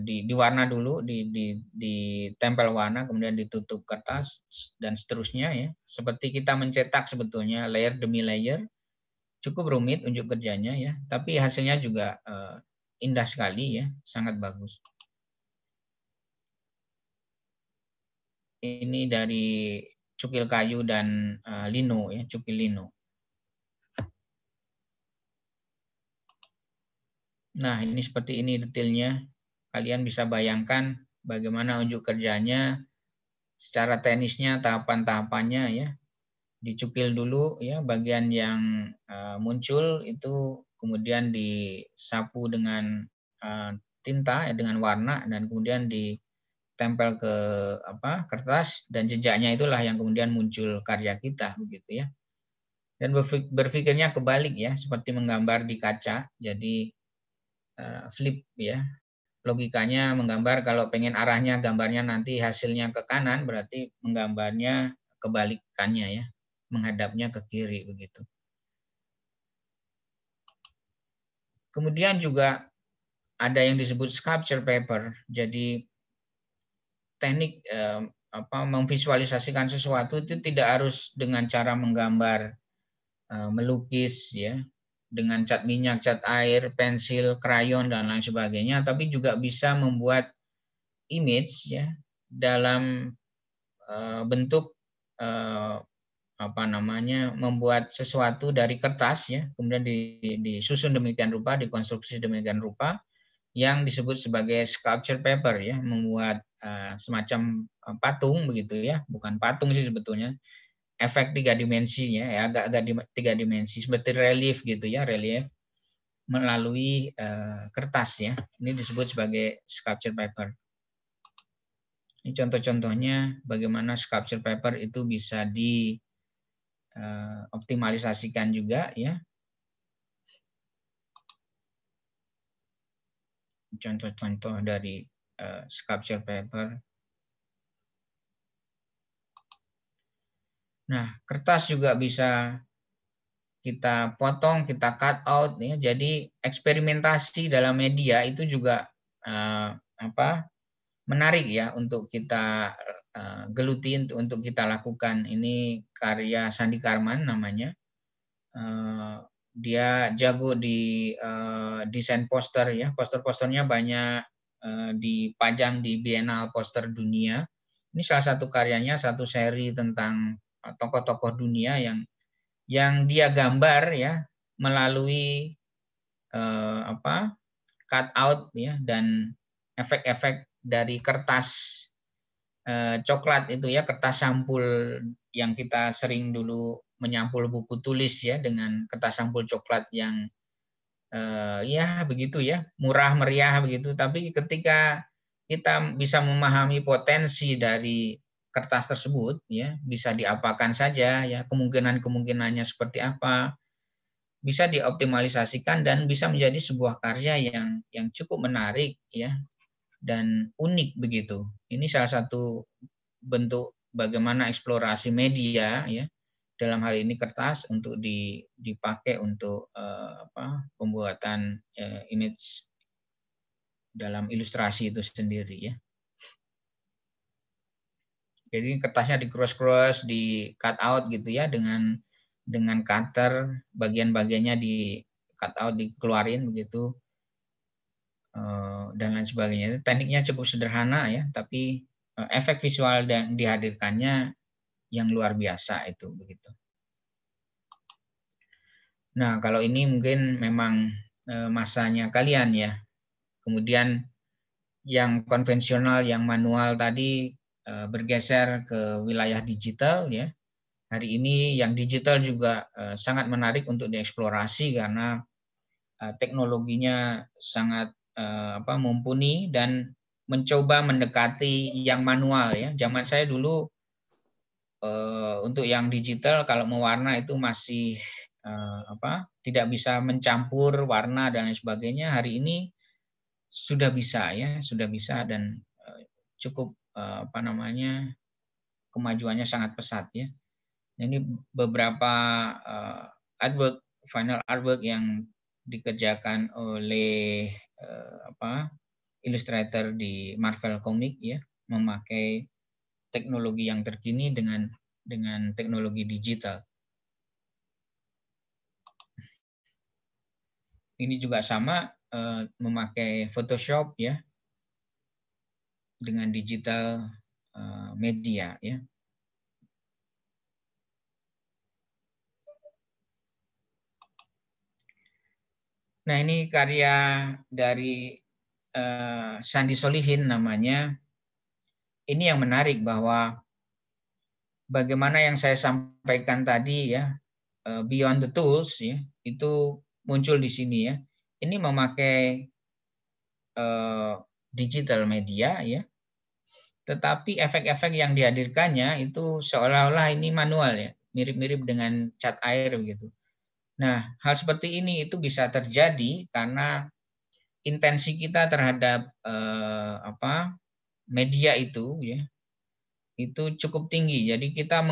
diwarna dulu, ditempel warna, kemudian ditutup kertas dan seterusnya ya. Seperti kita mencetak sebetulnya layer demi layer, cukup rumit unjuk kerjanya ya, tapi hasilnya juga indah sekali ya, sangat bagus. Ini dari cukil kayu dan lino ya, cukil lino. Nah, ini seperti ini detailnya. Kalian bisa bayangkan bagaimana unjuk kerjanya secara teknisnya, tahapan-tahapannya ya. Dicukil dulu ya, bagian yang muncul itu kemudian disapu dengan tinta ya, dengan warna, dan kemudian ditempel ke kertas, dan jejaknya itulah yang kemudian muncul karya kita begitu ya. Dan berpikirnya kebalik ya, seperti menggambar di kaca. Jadi flip ya, logikanya menggambar kalau pengen arahnya gambarnya nanti hasilnya ke kanan, berarti menggambarnya kebalikannya ya, menghadapnya ke kiri begitu. Kemudian juga ada yang disebut sculpture paper. Jadi teknik memvisualisasikan sesuatu itu tidak harus dengan cara menggambar, melukis ya, dengan cat minyak, cat air, pensil, krayon dan lain sebagainya, tapi juga bisa membuat image ya dalam bentuk membuat sesuatu dari kertas ya, kemudian disusun demikian rupa, dikonstruksi demikian rupa, yang disebut sebagai sculpture paper ya, membuat semacam patung begitu ya, bukan patung sih sebetulnya, efek 3 dimensinya ya, agak 3 dimensi seperti relief gitu ya, relief melalui kertas ya. Ini disebut sebagai sculpture paper. Ini contoh-contohnya bagaimana sculpture paper itu bisa dioptimalisasikan juga ya. Contoh-contoh dari sculpture paper. Nah, kertas juga bisa kita potong, kita cut out ya. Jadi eksperimentasi dalam media itu juga menarik ya untuk kita geluti, untuk kita lakukan. Ini karya Sandi Karman namanya. Dia jago di desain poster ya. Poster-posternya banyak dipajang di Biennale Poster Dunia. Ini salah satu karyanya, satu seri tentang tokoh-tokoh dunia yang dia gambar ya melalui cut out ya dan efek-efek dari kertas coklat itu ya, kertas sampul yang kita sering dulu menyampul buku tulis ya dengan kertas sampul coklat yang ya begitu ya, murah meriah begitu. Tapi ketika kita bisa memahami potensi dari kertas tersebut ya, bisa diapakan saja ya, kemungkinannya seperti apa, bisa dioptimalisasikan dan bisa menjadi sebuah karya yang cukup menarik ya dan unik begitu. Ini salah satu bentuk bagaimana eksplorasi media ya, dalam hal ini kertas untuk dipakai untuk pembuatan image dalam ilustrasi itu sendiri ya. Jadi kertasnya di cross di cut out gitu ya, dengan cutter bagian-bagiannya di cut out, dikeluarin begitu dan lain sebagainya. Tekniknya cukup sederhana ya, tapi efek visual yang dihadirkannya yang luar biasa itu begitu. Nah, kalau ini mungkin memang masanya kalian ya. Kemudian yang konvensional, yang manual tadi bergeser ke wilayah digital ya. Hari ini yang digital juga sangat menarik untuk dieksplorasi karena teknologinya sangat mumpuni dan mencoba mendekati yang manual ya. Zaman saya dulu untuk yang digital kalau mewarna itu masih tidak bisa mencampur warna dan lain sebagainya. Hari ini sudah bisa ya, sudah bisa dan cukup kemajuannya sangat pesat ya. Ini beberapa final artwork yang dikerjakan oleh ilustrator di Marvel Comics ya, memakai teknologi yang terkini dengan teknologi digital. Ini juga sama memakai Photoshop ya dengan digital media ya. Nah, ini karya dari Sandi Solihin namanya. Ini yang menarik bahwa bagaimana yang saya sampaikan tadi ya, beyond the tools ya, itu muncul di sini ya. Ini memakai digital media ya, tetapi efek-efek yang dihadirkannya itu seolah-olah ini manual ya, mirip-mirip dengan cat air begitu. Nah, hal seperti ini itu bisa terjadi karena intensi kita terhadap media itu ya, itu cukup tinggi. Jadi kita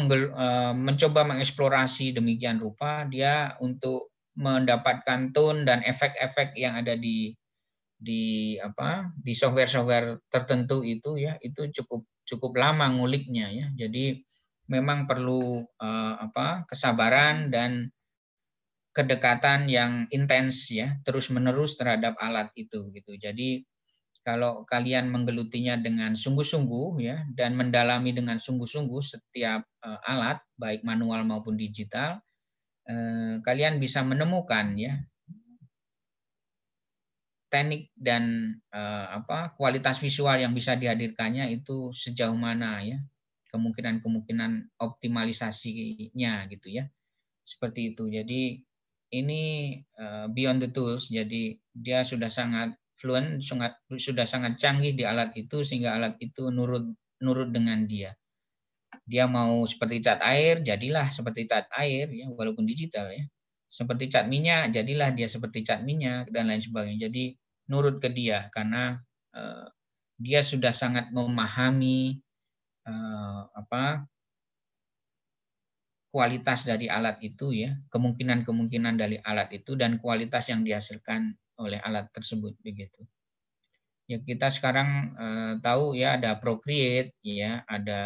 mencoba mengeksplorasi demikian rupa dia untuk mendapatkan tone dan efek-efek yang ada di software-software tertentu itu ya, itu cukup lama nguliknya ya. Jadi memang perlu kesabaran dan kedekatan yang intens ya, terus-menerus terhadap alat itu gitu. Jadi kalau kalian menggelutinya dengan sungguh-sungguh ya dan mendalami dengan sungguh-sungguh setiap alat baik manual maupun digital, kalian bisa menemukan ya teknik dan kualitas visual yang bisa dihadirkannya itu sejauh mana ya, kemungkinan optimalisasinya gitu ya, seperti itu. Jadi ini beyond the tools, jadi dia sudah sangat fluent, sudah sangat canggih di alat itu sehingga alat itu nurut dengan dia. Dia mau seperti cat air, jadilah seperti cat air ya, walaupun digital ya. Seperti cat minyak, jadilah dia seperti cat minyak dan lain sebagainya. Jadi nurut ke dia karena dia sudah sangat memahami kualitas dari alat itu ya, kemungkinan dari alat itu dan kualitas yang dihasilkan oleh alat tersebut begitu. Ya kita sekarang tahu ya ada Procreate ya, ada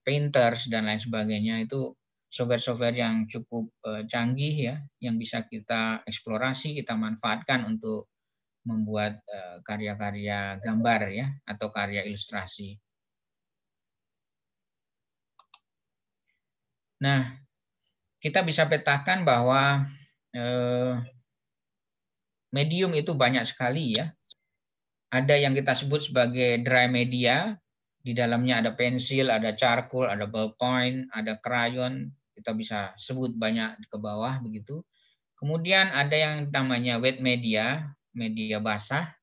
Painters dan lain sebagainya, itu software-software yang cukup canggih ya, yang bisa kita eksplorasi, kita manfaatkan untuk membuat karya-karya gambar ya atau karya ilustrasi. Nah, kita bisa petakan bahwa medium itu banyak sekali ya. Ada yang kita sebut sebagai dry media, di dalamnya ada pensil, ada charcoal, ada ballpoint, ada crayon, kita bisa sebut banyak ke bawah begitu. Kemudian ada yang namanya wet media, media basah,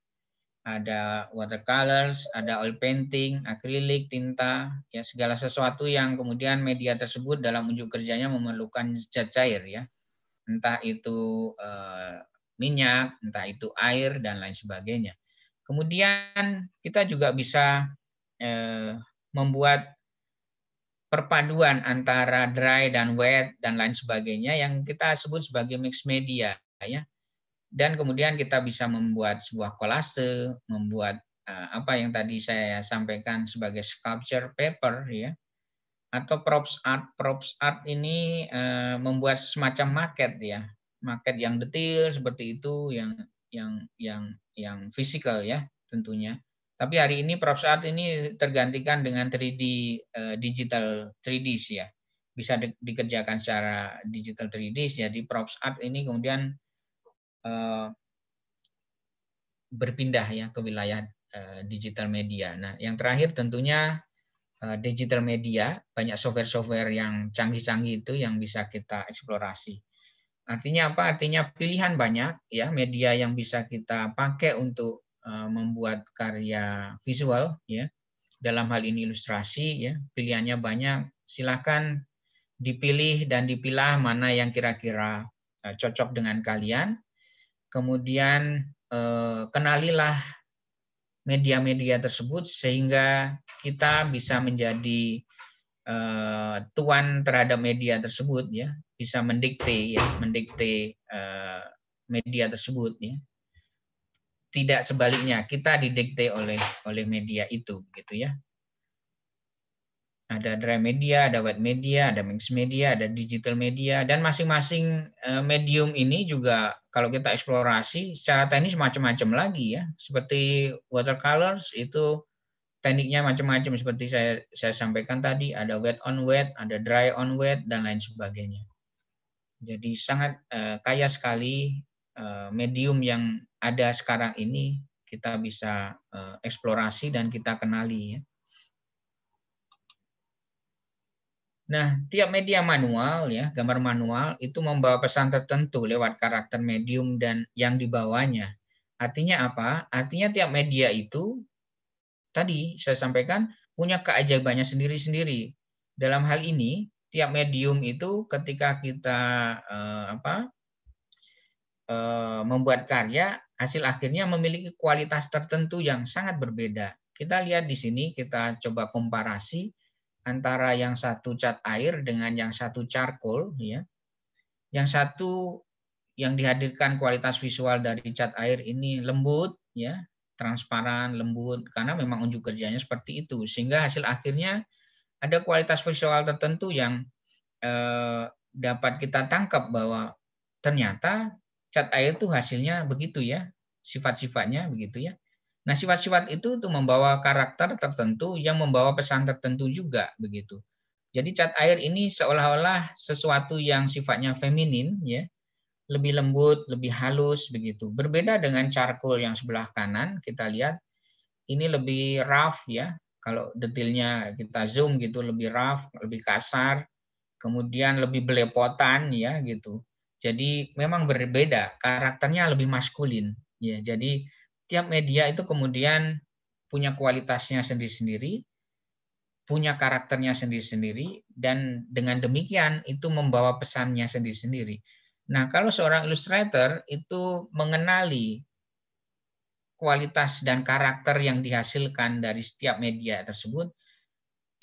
ada watercolors, ada oil painting, akrilik, tinta, ya segala sesuatu yang kemudian media tersebut dalam unjuk kerjanya memerlukan zat cair ya. Entah itu minyak, entah itu air dan lain sebagainya. Kemudian kita juga bisa membuat perpaduan antara dry dan wet dan lain sebagainya yang kita sebut sebagai mixed media ya. Dan kemudian kita bisa membuat sebuah kolase, membuat apa yang tadi saya sampaikan sebagai sculpture paper ya. Atau props art. Props art ini membuat semacam maket ya. Maket yang detail seperti itu yang fisikal ya tentunya. Tapi hari ini props art ini tergantikan dengan 3D digital 3D ya. Bisa dikerjakan secara digital 3D. Jadi props art ini kemudian berpindah ya ke wilayah digital media. Nah, yang terakhir tentunya digital media, banyak software-software yang canggih-canggih itu yang bisa kita eksplorasi. Artinya apa? Artinya pilihan banyak ya media yang bisa kita pakai untuk membuat karya visual ya. Dalam hal ini ilustrasi ya, pilihannya banyak. Silakan dipilih dan dipilah mana yang kira-kira cocok dengan kalian. Kemudian kenalilah media-media tersebut sehingga kita bisa menjadi tuan terhadap media tersebut ya, bisa mendikte media tersebut ya. Tidak sebaliknya, kita didikte oleh media itu gitu ya. Ada dry media, ada wet media, ada mixed media, ada digital media, dan masing-masing medium ini juga kalau kita eksplorasi secara teknis macam-macam lagi ya. Seperti watercolors itu tekniknya macam-macam seperti saya sampaikan tadi, ada wet on wet, ada dry on wet, dan lain sebagainya. Jadi sangat kaya sekali medium yang ada sekarang ini, kita bisa eksplorasi dan kita kenali ya. Nah, tiap media manual ya, gambar manual itu membawa pesan tertentu lewat karakter medium dan yang dibawanya. Artinya apa? Artinya tiap media itu tadi saya sampaikan punya keajaibannya sendiri-sendiri. Dalam hal ini, tiap medium itu ketika kita membuat karya, hasil akhirnya memiliki kualitas tertentu yang sangat berbeda. Kita lihat di sini, kita coba komparasi antara yang satu cat air dengan yang satu charcoal ya. Yang satu yang dihadirkan kualitas visual dari cat air ini lembut ya, transparan, lembut karena memang unjuk kerjanya seperti itu sehingga hasil akhirnya ada kualitas visual tertentu yang dapat kita tangkap bahwa ternyata cat air itu hasilnya begitu ya, sifat-sifatnya begitu ya. Nah, sifat-sifat itu tuh membawa karakter tertentu yang membawa pesan tertentu juga begitu. Jadi cat air ini seolah-olah sesuatu yang sifatnya feminin ya, lebih lembut, lebih halus begitu. Berbeda dengan charcoal yang sebelah kanan, kita lihat ini lebih rough ya. Kalau detailnya kita zoom gitu lebih rough, lebih kasar, kemudian lebih belepotan ya gitu. Jadi memang berbeda, karakternya lebih maskulin ya. Jadi tiap media itu kemudian punya kualitasnya sendiri-sendiri, punya karakternya sendiri-sendiri, dan dengan demikian itu membawa pesannya sendiri-sendiri. Nah, kalau seorang ilustrator itu mengenali kualitas dan karakter yang dihasilkan dari setiap media tersebut,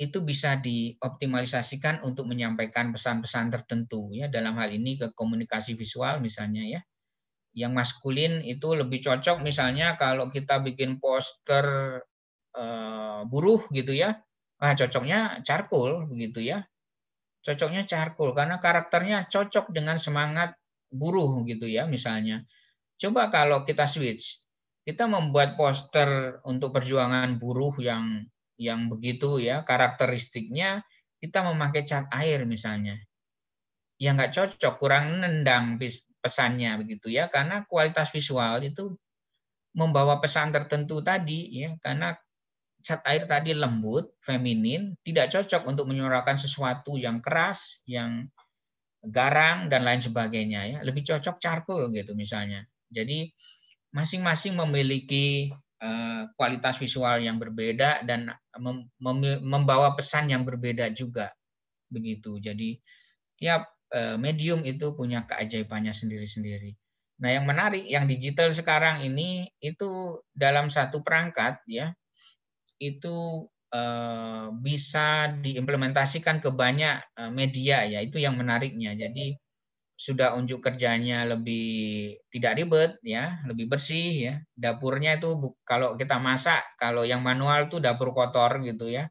itu bisa dioptimalisasikan untuk menyampaikan pesan-pesan tertentu ya, dalam hal ini ke komunikasi visual misalnya ya. Yang maskulin itu lebih cocok misalnya kalau kita bikin poster buruh gitu ya. Cocoknya charcoal begitu ya. Cocoknya charcoal karena karakternya cocok dengan semangat buruh gitu ya misalnya. Coba kalau kita switch, kita membuat poster untuk perjuangan buruh yang begitu ya, karakteristiknya kita memakai cat air misalnya, ya nggak cocok, kurang nendang pesannya begitu ya, karena kualitas visual itu membawa pesan tertentu tadi ya, karena cat air tadi lembut, feminin, tidak cocok untuk menyuarakan sesuatu yang keras, yang garang dan lain sebagainya ya. Lebih cocok charcoal gitu misalnya. Jadi masing-masing memiliki kualitas visual yang berbeda dan membawa pesan yang berbeda juga begitu. Jadi tiap medium itu punya keajaibannya sendiri-sendiri. Nah, yang menarik yang digital sekarang ini itu dalam satu perangkat ya, itu bisa diimplementasikan ke banyak media ya, itu yang menariknya. Jadi sudah unjuk kerjanya lebih tidak ribet ya, lebih bersih ya. Dapurnya itu kalau kita masak, kalau yang manual tuh dapur kotor gitu ya.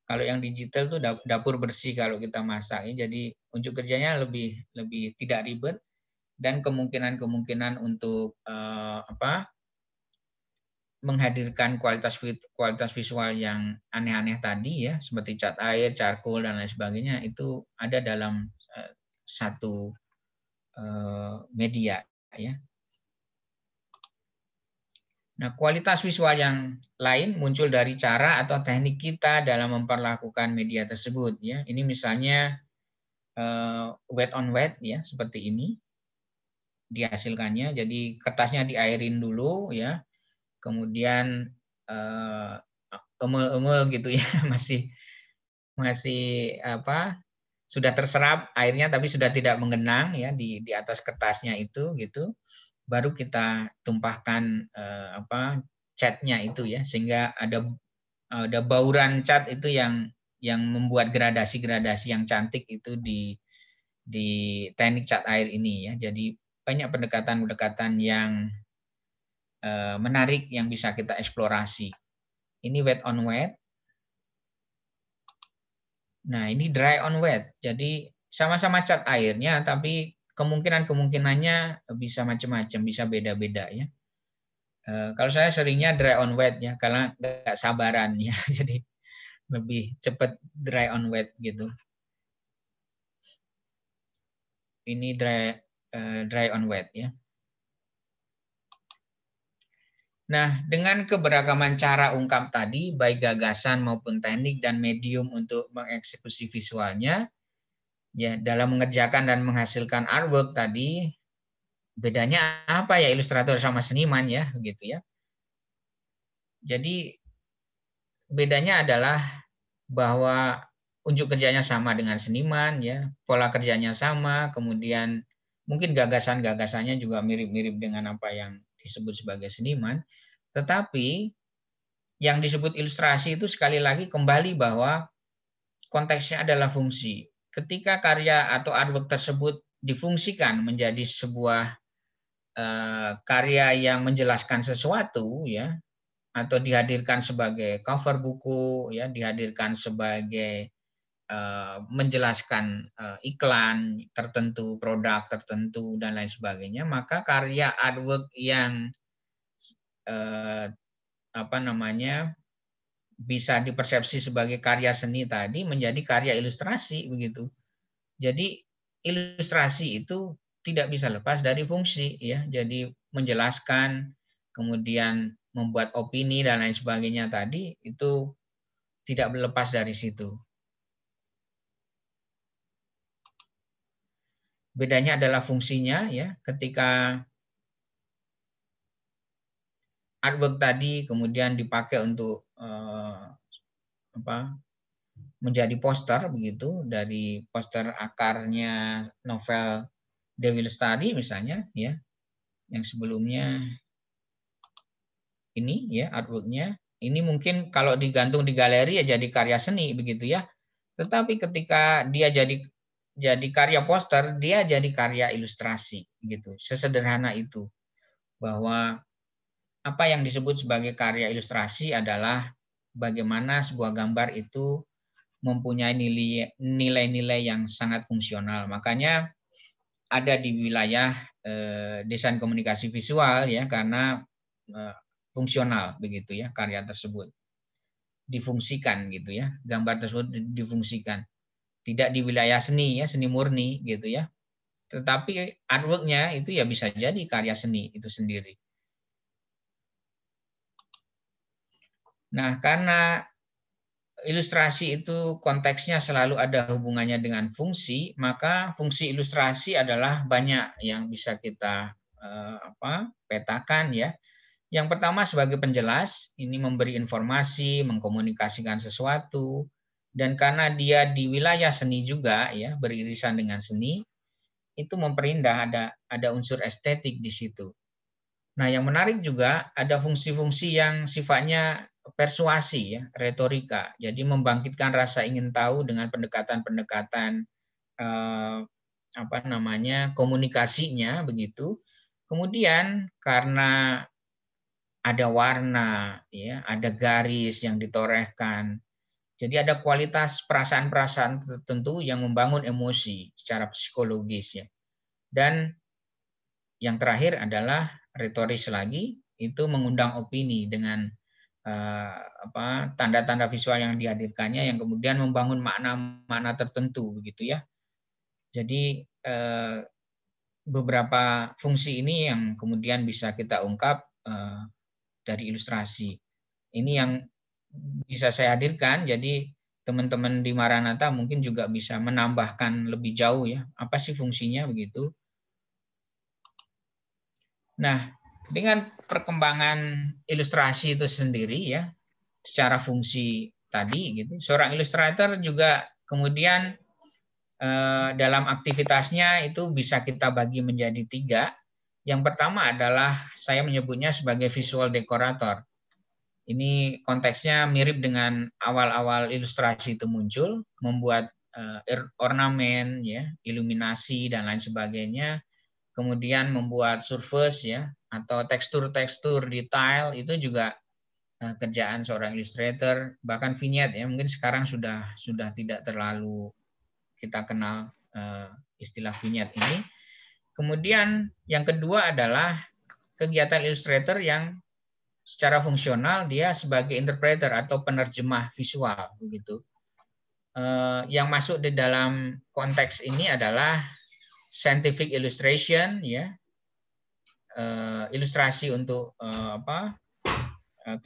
Kalau yang digital tuh dapur bersih kalau kita masak ya. Jadi unjuk kerjanya lebih tidak ribet dan kemungkinan untuk menghadirkan kualitas visual yang aneh-aneh tadi ya, seperti cat air, charcoal dan lain sebagainya, itu ada dalam satu media ya. Nah, kualitas visual yang lain muncul dari cara atau teknik kita dalam memperlakukan media tersebut ya. Ini misalnya wet on wet ya, seperti ini dihasilkannya. Jadi kertasnya diairin dulu ya. Kemudian emel-emel gitu ya, masih sudah terserap airnya tapi sudah tidak menggenang ya di atas kertasnya itu gitu. Baru kita tumpahkan catnya itu ya, sehingga ada bauran cat itu yang membuat gradasi-gradasi yang cantik itu di teknik cat air ini ya. Jadi banyak pendekatan-pendekatan yang menarik yang bisa kita eksplorasi. Ini wet on wet. Nah, ini dry on wet. Jadi sama-sama cat airnya, tapi kemungkinannya bisa macam-macam, bisa beda-beda ya. Kalau saya seringnya dry on wet ya, karena nggak sabaran ya, jadi lebih cepat dry on wet gitu. Ini dry on wet ya. Nah, dengan keberagaman cara ungkap tadi, baik gagasan maupun teknik dan medium untuk mengeksekusi visualnya, ya dalam mengerjakan dan menghasilkan artwork tadi, bedanya apa ya ilustrator sama seniman ya, gitu ya. Jadi bedanya adalah bahwa unjuk kerjanya sama dengan seniman ya, pola kerjanya sama, kemudian mungkin gagasan-gagasannya juga mirip-mirip dengan apa yang disebut sebagai seniman, tetapi yang disebut ilustrasi itu sekali lagi kembali bahwa konteksnya adalah fungsi. Ketika karya atau artwork tersebut difungsikan menjadi sebuah karya yang menjelaskan sesuatu ya, atau dihadirkan sebagai cover buku ya, dihadirkan sebagai menjelaskan iklan tertentu, produk tertentu dan lain sebagainya, maka karya artwork yang bisa dipersepsi sebagai karya seni tadi menjadi karya ilustrasi begitu. Jadi ilustrasi itu tidak bisa lepas dari fungsi ya. Jadi menjelaskan, kemudian membuat opini dan lain sebagainya tadi itu tidak lepas dari situ. Bedanya adalah fungsinya ya, ketika artwork tadi kemudian dipakai untuk menjadi poster begitu, dari poster akarnya novel Dewi Lestari misalnya ya, yang sebelumnya ini ya artworknya, ini mungkin kalau digantung di galeri ya jadi karya seni begitu ya, tetapi ketika dia jadi karya poster, dia jadi karya ilustrasi gitu. Sesederhana itu, bahwa apa yang disebut sebagai karya ilustrasi adalah bagaimana sebuah gambar itu mempunyai nilai-nilai yang sangat fungsional. Makanya ada di wilayah desain komunikasi visual ya, karena fungsional begitu ya karya tersebut. Difungsikan gitu ya, gambar tersebut difungsikan. tidak di wilayah seni ya, seni murni gitu ya. Tetapi artwork-nya itu ya bisa jadi karya seni itu sendiri. Nah, karena ilustrasi itu konteksnya selalu ada hubungannya dengan fungsi, maka fungsi ilustrasi adalah banyak yang bisa kita petakan ya. Yang pertama sebagai penjelas, ini memberi informasi, mengkomunikasikan sesuatu, dan karena dia di wilayah seni juga ya, beririsan dengan seni, itu memperindah, ada unsur estetik di situ. Nah, yang menarik juga ada fungsi-fungsi yang sifatnya persuasi ya, retorika. Jadi membangkitkan rasa ingin tahu dengan pendekatan-pendekatan komunikasinya begitu. Kemudian karena ada warna ya, ada garis yang ditorehkan. Jadi ada kualitas perasaan-perasaan tertentu yang membangun emosi secara psikologis ya. Dan yang terakhir adalah retoris lagi, itu mengundang opini dengan tanda-tanda visual yang dihadirkannya yang kemudian membangun makna-makna tertentu begitu ya. Jadi beberapa fungsi ini yang kemudian bisa kita ungkap dari ilustrasi. Ini yang bisa saya hadirkan, jadi teman-teman di Maranatha mungkin juga bisa menambahkan lebih jauh ya, apa sih fungsinya begitu. Nah, dengan perkembangan ilustrasi itu sendiri ya, secara fungsi tadi gitu, seorang ilustrator juga kemudian dalam aktivitasnya itu bisa kita bagi menjadi 3. Yang pertama adalah saya menyebutnya sebagai visual dekorator. Ini konteksnya mirip dengan awal-awal ilustrasi itu muncul, membuat ornamen, ya, iluminasi dan lain sebagainya. Kemudian membuat surface ya atau tekstur-tekstur detail itu juga kerjaan seorang ilustrator. Bahkan vignette ya mungkin sekarang sudah tidak terlalu kita kenal istilah vignette ini. Kemudian yang kedua adalah kegiatan ilustrator yang secara fungsional dia sebagai interpreter atau penerjemah visual begitu. Yang masuk di dalam konteks ini adalah scientific illustration ya, ilustrasi untuk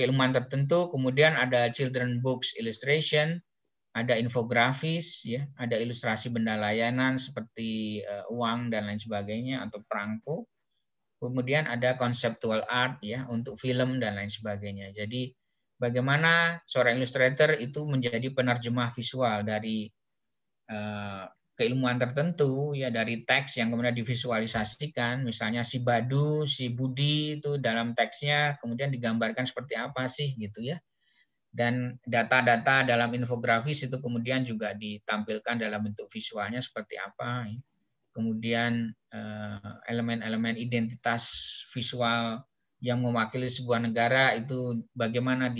keilmuan tertentu, kemudian ada children books illustration, ada infografis ya, ada ilustrasi benda layanan seperti uang dan lain sebagainya atau perangko. Kemudian ada conceptual art ya untuk film dan lain sebagainya. Jadi bagaimana seorang ilustrator itu menjadi penerjemah visual dari keilmuan tertentu ya, dari teks yang kemudian divisualisasikan, misalnya si Badu, si Budi itu dalam teksnya kemudian digambarkan seperti apa sih gitu ya. Dan data-data dalam infografis itu kemudian juga ditampilkan dalam bentuk visualnya seperti apa. Kemudian elemen-elemen identitas visual yang mewakili sebuah negara itu bagaimana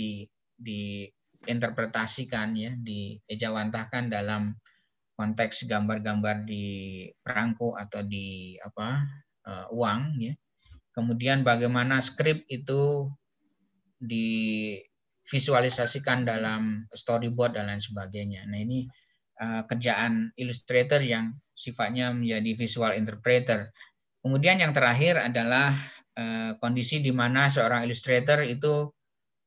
diinterpretasikan ya, diejawantahkan dalam konteks gambar-gambar di perangko atau di uang ya. Kemudian bagaimana skrip itu divisualisasikan dalam storyboard dan lain sebagainya. Nah, ini kerjaan ilustrator yang sifatnya menjadi visual interpreter. Kemudian yang terakhir adalah kondisi di mana seorang ilustrator itu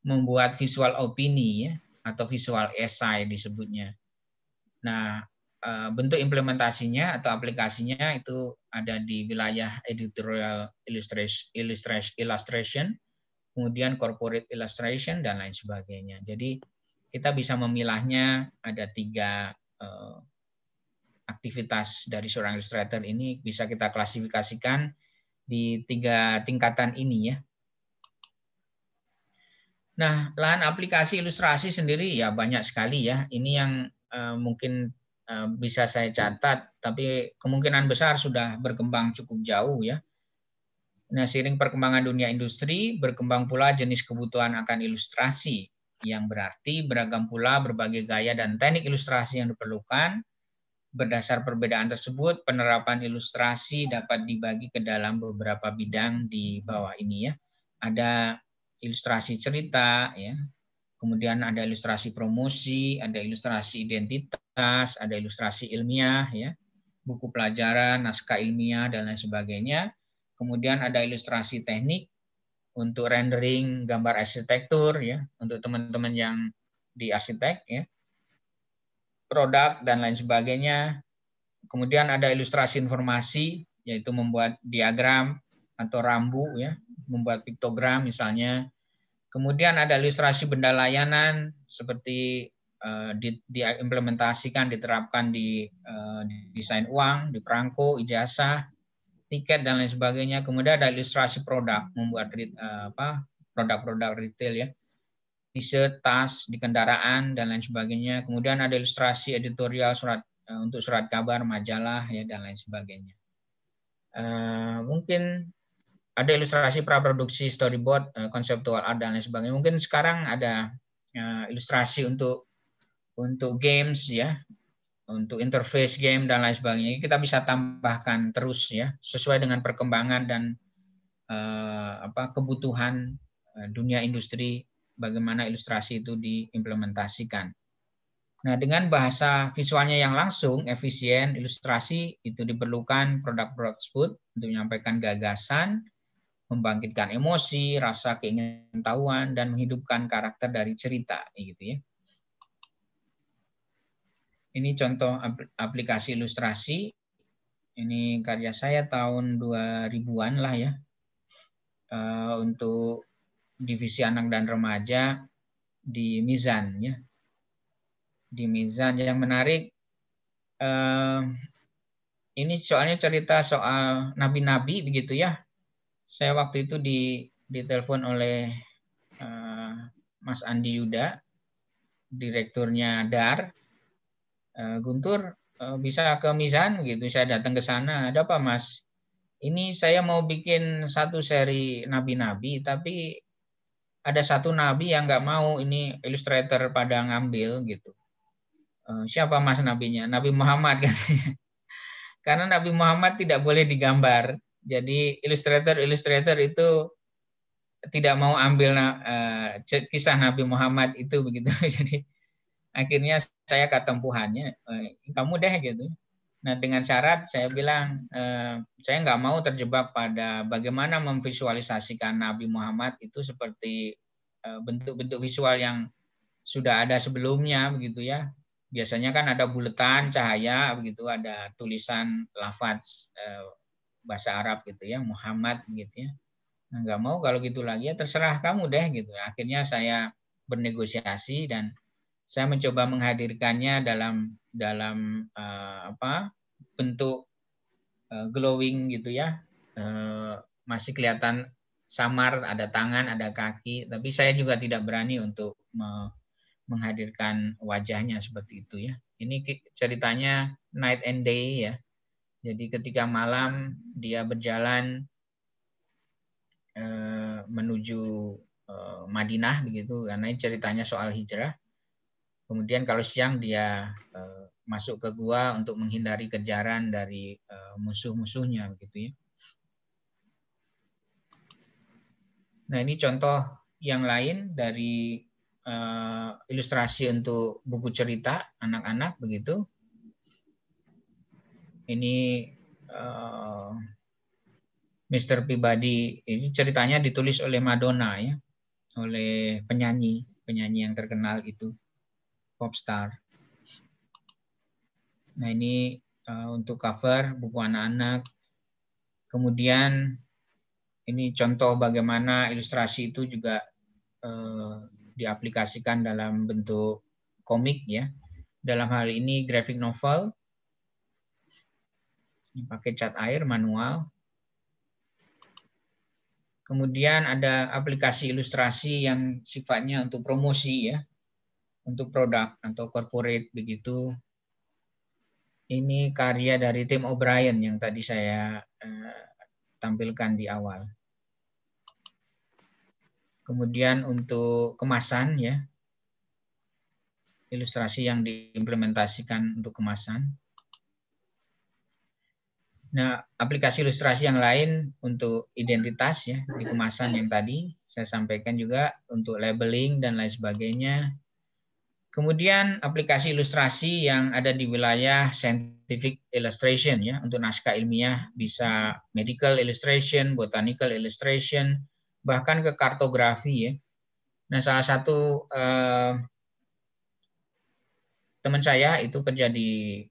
membuat visual opini ya, atau visual essay disebutnya. Nah, bentuk implementasinya atau aplikasinya itu ada di wilayah editorial illustration, kemudian corporate illustration dan lain sebagainya. Jadi kita bisa memilahnya, ada 3 aktivitas dari seorang ilustrator ini bisa kita klasifikasikan di 3 tingkatan ini ya. Nah, lahan aplikasi ilustrasi sendiri ya banyak sekali ya. Ini yang mungkin bisa saya catat, tapi kemungkinan besar sudah berkembang cukup jauh ya. Nah, seiring perkembangan dunia industri, berkembang pula jenis kebutuhan akan ilustrasi, yang berarti beragam pula berbagai gaya dan teknik ilustrasi yang diperlukan. Berdasar perbedaan tersebut, penerapan ilustrasi dapat dibagi ke dalam beberapa bidang di bawah ini ya. Ada ilustrasi cerita, ya, kemudian ada ilustrasi promosi, ada ilustrasi identitas, ada ilustrasi ilmiah, ya, buku pelajaran, naskah ilmiah, dan lain sebagainya. Kemudian ada ilustrasi teknik untuk rendering gambar arsitektur, ya, untuk teman-teman yang di arsitek, ya, produk, dan lain sebagainya. Kemudian ada ilustrasi informasi, yaitu membuat diagram atau rambu, ya, membuat piktogram misalnya. Kemudian ada ilustrasi benda layanan seperti diimplementasikan, diterapkan di desain uang, di perangko, ijazah, tiket, dan lain sebagainya. Kemudian ada ilustrasi produk, membuat produk-produk retail, ya, t-shirt, tas, di kendaraan, dan lain sebagainya. Kemudian ada ilustrasi editorial untuk surat kabar, majalah, ya, dan lain sebagainya. Mungkin ada ilustrasi praproduksi, storyboard, konseptual art, dan lain sebagainya. Mungkin sekarang ada ilustrasi untuk games, ya, untuk interface game, dan lain sebagainya. Kita bisa tambahkan terus, ya, sesuai dengan perkembangan dan kebutuhan dunia industri, bagaimana ilustrasi itu diimplementasikan. Nah, dengan bahasa visualnya yang langsung, efisien, ilustrasi itu diperlukan produk-produk tersebut untuk menyampaikan gagasan, membangkitkan emosi, rasa keingintahuan, dan menghidupkan karakter dari cerita, gitu, ya. Ini contoh aplikasi ilustrasi. Ini karya saya tahun 2000-an lah, ya. Untuk divisi anak dan remaja di Mizan, ya. Di Mizan yang menarik, ini soalnya cerita soal nabi-nabi, begitu, ya. Saya waktu itu ditelepon oleh Mas Andi Yuda, direkturnya DAR. Guntur, bisa ke Mizan, gitu. Saya datang ke sana. Ada apa, Mas? Ini saya mau bikin satu seri nabi-nabi, tapi ada satu nabi yang nggak mau ini ilustrator pada ngambil, gitu. Siapa, Mas, nabinya? Nabi Muhammad, katanya. Karena Nabi Muhammad tidak boleh digambar. Jadi ilustrator itu tidak mau ambil kisah Nabi Muhammad itu, begitu. Jadi akhirnya saya ketempuhannya, kamu deh, gitu. Nah, dengan syarat saya bilang, saya nggak mau terjebak pada bagaimana memvisualisasikan Nabi Muhammad itu seperti bentuk-bentuk visual yang sudah ada sebelumnya, begitu, ya. Biasanya kan ada buletan cahaya, begitu, ada tulisan lafaz bahasa Arab, gitu, ya, Muhammad, gitu, ya. Nah, nggak mau kalau gitu lagi, ya terserah kamu deh, gitu. Akhirnya saya bernegosiasi dan saya mencoba menghadirkannya dalam bentuk glowing, gitu, ya. Masih kelihatan samar, ada tangan, ada kaki, tapi saya juga tidak berani untuk menghadirkan wajahnya seperti itu, ya. Ini ceritanya night and day, ya. Jadi ketika malam dia berjalan menuju Madinah, begitu, karena ini ceritanya soal hijrah. Kemudian kalau siang dia masuk ke gua untuk menghindari kejaran dari musuh-musuhnya, begitu, ya. Nah, ini contoh yang lain dari ilustrasi untuk buku cerita anak-anak, begitu. Ini Mr. Peabody, ini ceritanya ditulis oleh Madonna, ya, oleh penyanyi yang terkenal itu, popstar. Nah, ini untuk cover buku anak-anak. Kemudian ini contoh bagaimana ilustrasi itu juga diaplikasikan dalam bentuk komik, ya. Dalam hal ini graphic novel, ini pakai cat air manual. Kemudian ada aplikasi ilustrasi yang sifatnya untuk promosi, ya, untuk produk atau corporate, begitu. Ini karya dari Tim O'Brien yang tadi saya tampilkan di awal. Kemudian untuk kemasan, ya, ilustrasi yang diimplementasikan untuk kemasan. Nah, aplikasi ilustrasi yang lain untuk identitas ya di kemasan yang tadi saya sampaikan juga untuk labeling dan lain sebagainya. Kemudian aplikasi ilustrasi yang ada di wilayah scientific illustration ya, untuk naskah ilmiah bisa medical illustration, botanical illustration, bahkan ke kartografi ya. Nah, salah satu teman saya itu kerja di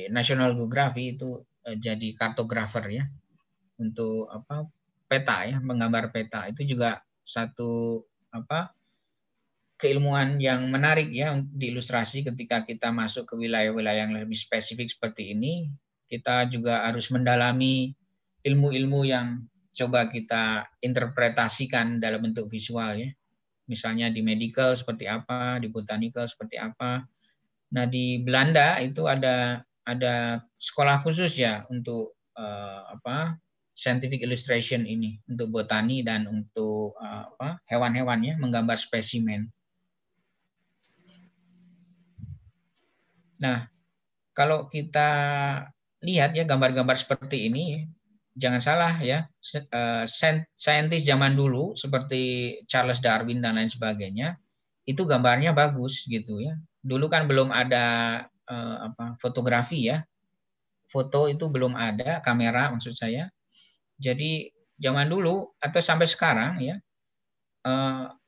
National Geographic itu jadi kartografer ya, untuk apa, peta ya, menggambar peta. Itu juga satu apa, keilmuan yang menarik ya di ilustrasi. Ketika kita masuk ke wilayah-wilayah yang lebih spesifik seperti ini, kita juga harus mendalami ilmu-ilmu yang coba kita interpretasikan dalam bentuk visual ya. Misalnya di medical seperti apa, di botanical seperti apa. Nah, di Belanda itu ada sekolah khusus ya untuk scientific illustration ini, untuk botani dan untuk hewan-hewan ya, menggambar spesimen. Nah, kalau kita lihat ya gambar-gambar seperti ini, jangan salah ya, saintis zaman dulu seperti Charles Darwin dan lain sebagainya, itu gambarnya bagus gitu ya. Dulu kan belum ada fotografi ya, foto itu belum ada, kamera maksud saya. Jadi zaman dulu atau sampai sekarang ya,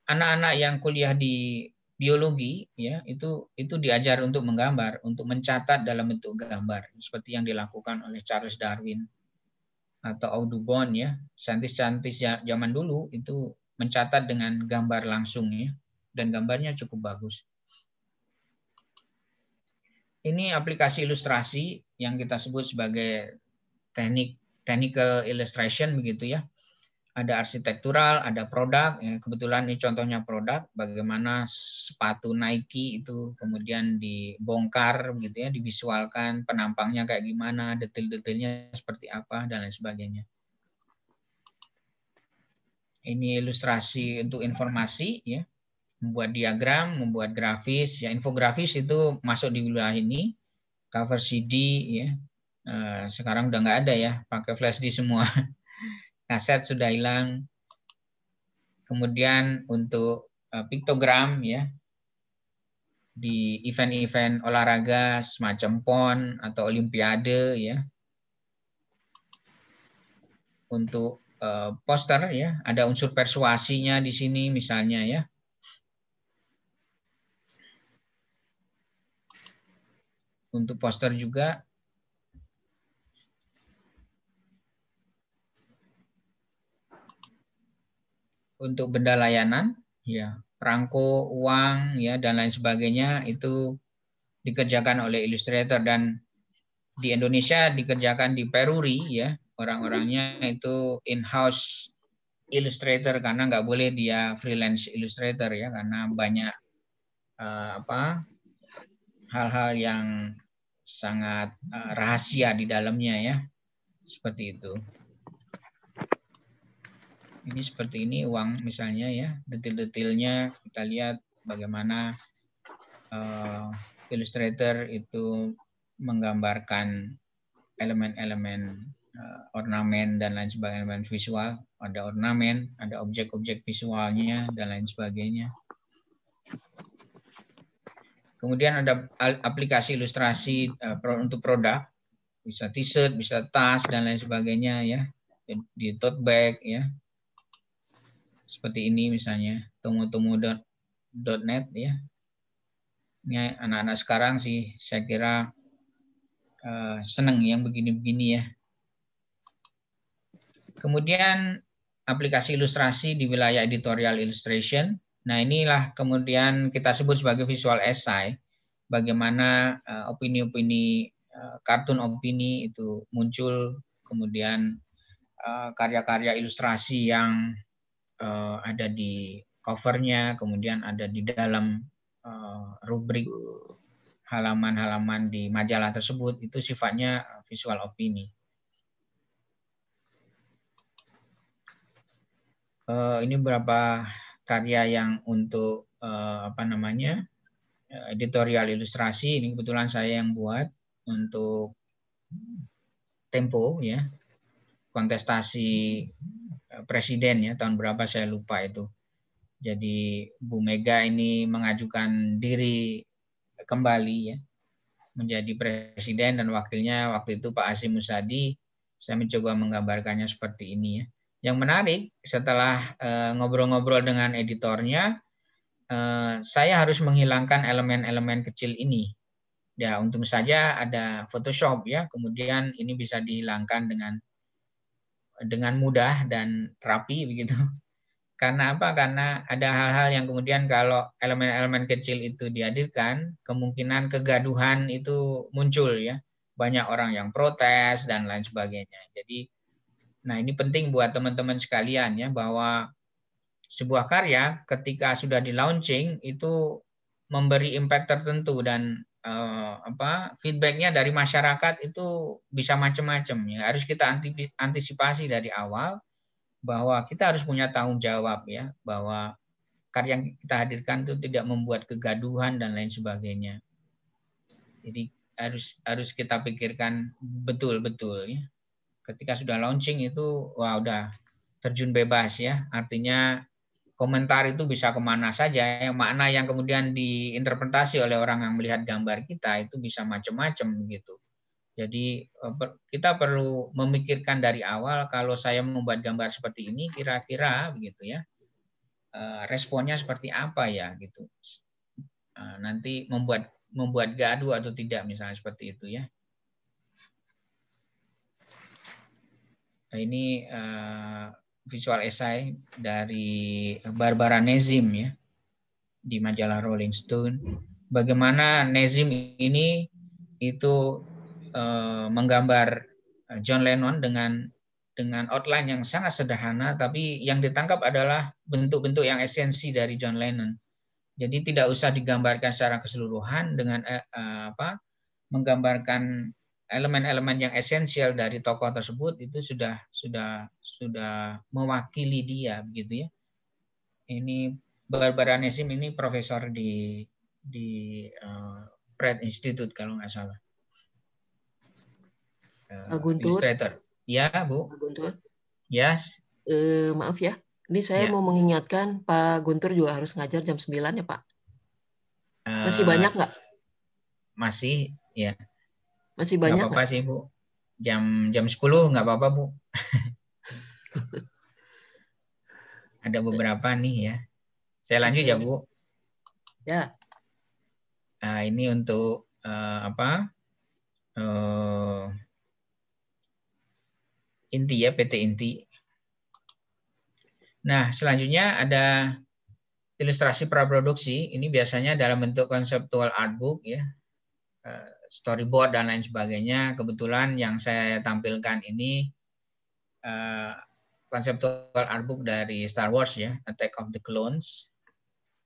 anak-anak yang kuliah di biologi ya itu diajar untuk menggambar, untuk mencatat dalam bentuk gambar seperti yang dilakukan oleh Charles Darwin atau Audubon ya. Saintis-saintis zaman dulu itu mencatat dengan gambar langsung ya, dan gambarnya cukup bagus. Ini aplikasi ilustrasi yang kita sebut sebagai technical illustration begitu ya. Ada arsitektural, ada produk. Ya, kebetulan ini contohnya produk, bagaimana sepatu Nike itu kemudian dibongkar gitu ya, divisualkan penampangnya kayak gimana, detail-detailnya seperti apa dan lain sebagainya. Ini ilustrasi untuk informasi ya, membuat diagram, membuat grafis ya. Infografis itu masuk di wilayah ini, cover CD ya. Sekarang udah nggak ada ya, pakai flash disk semua. Kaset sudah hilang. Kemudian untuk piktogram ya, di event-event olahraga semacam PON atau Olimpiade ya. Untuk poster ya, ada unsur persuasinya di sini misalnya ya. Untuk poster juga. Untuk benda layanan ya, perangko, uang ya dan lain sebagainya itu dikerjakan oleh Illustrator, dan di Indonesia dikerjakan di Peruri ya, orang-orangnya itu in-house Illustrator karena nggak boleh dia freelance Illustrator ya, karena banyak hal-hal yang sangat rahasia di dalamnya ya, seperti itu. Ini seperti ini uang misalnya ya, detail-detailnya kita lihat bagaimana Illustrator itu menggambarkan elemen-elemen ornamen dan lain sebagainya, elemen visual, ada ornamen, ada objek-objek visualnya dan lain sebagainya. Kemudian ada aplikasi ilustrasi untuk produk, bisa t-shirt, bisa tas dan lain sebagainya ya, di tote bag ya. Seperti ini misalnya, tomotomo.net ya. Ini anak-anak sekarang sih saya kira senang yang begini-begini ya. Kemudian aplikasi ilustrasi di wilayah editorial illustration. Nah, inilah kemudian kita sebut sebagai visual essay. Bagaimana opini-opini, kartun opini itu muncul, kemudian karya-karya ilustrasi yang ada di covernya, kemudian ada di dalam rubrik halaman-halaman di majalah tersebut, itu sifatnya visual opini. Ini beberapa karya yang untuk editorial ilustrasi. Ini kebetulan saya yang buat untuk Tempo ya, kontestasi presiden ya, tahun berapa saya lupa itu. Jadi Bu Mega ini mengajukan diri kembali ya menjadi presiden dan wakilnya waktu itu Pak Hasyim Muzadi. Saya mencoba menggambarkannya seperti ini ya. Yang menarik setelah ngobrol-ngobrol dengan editornya, saya harus menghilangkan elemen-elemen kecil ini. Ya, untung saja ada Photoshop ya, kemudian ini bisa dihilangkan dengan mudah dan rapi begitu. Karena apa? Karena ada hal-hal yang kemudian kalau elemen-elemen kecil itu dihadirkan, kemungkinan kegaduhan itu muncul ya. Banyak orang yang protes dan lain sebagainya. Jadi, nah ini penting buat teman-teman sekalian ya, bahwa sebuah karya ketika sudah di launching itu memberi impact tertentu dan feedbacknya dari masyarakat itu bisa macam-macam ya. Harus kita antisipasi dari awal bahwa kita harus punya tanggung jawab ya, bahwa karya yang kita hadirkan itu tidak membuat kegaduhan dan lain sebagainya. Jadi harus kita pikirkan betul-betul ya. Ketika sudah launching itu wah udah terjun bebas ya, artinya komentar itu bisa kemana saja, yang makna yang kemudian diinterpretasi oleh orang yang melihat gambar kita itu bisa macam-macam begitu. Jadi kita perlu memikirkan dari awal kalau saya membuat gambar seperti ini kira-kira begitu ya, responnya seperti apa ya gitu. Nanti membuat gaduh atau tidak misalnya seperti itu ya. Nah, ini visual essay dari Barbara Nezim ya di majalah Rolling Stone. Bagaimana Nezim ini itu menggambar John Lennon dengan outline yang sangat sederhana, tapi yang ditangkap adalah bentuk-bentuk yang esensi dari John Lennon. Jadi tidak usah digambarkan secara keseluruhan dengan menggambarkan elemen-elemen yang esensial dari tokoh tersebut itu sudah mewakili dia begitu ya. Ini Barbara Nezim ini profesor di Pratt Institute kalau nggak salah. Illustrator. Ya, Bu. Pak Guntur. Yes. Maaf ya. Ini saya mau mengingatkan Pak Guntur juga harus ngajar jam 9 ya, Pak. Masih banyak nggak? Masih, ya. Masih banyak nggak apa-apa sih, Bu. Jam 10 nggak apa-apa, Bu. Ada beberapa nih ya. Saya lanjut ya, Bu. Ya. Nah, ini untuk inti ya, PT Inti. Nah, selanjutnya ada ilustrasi praproduksi. Ini biasanya dalam bentuk konseptual artbook ya, storyboard dan lain sebagainya. Kebetulan yang saya tampilkan ini konseptual artbook dari Star Wars ya, Attack of the Clones.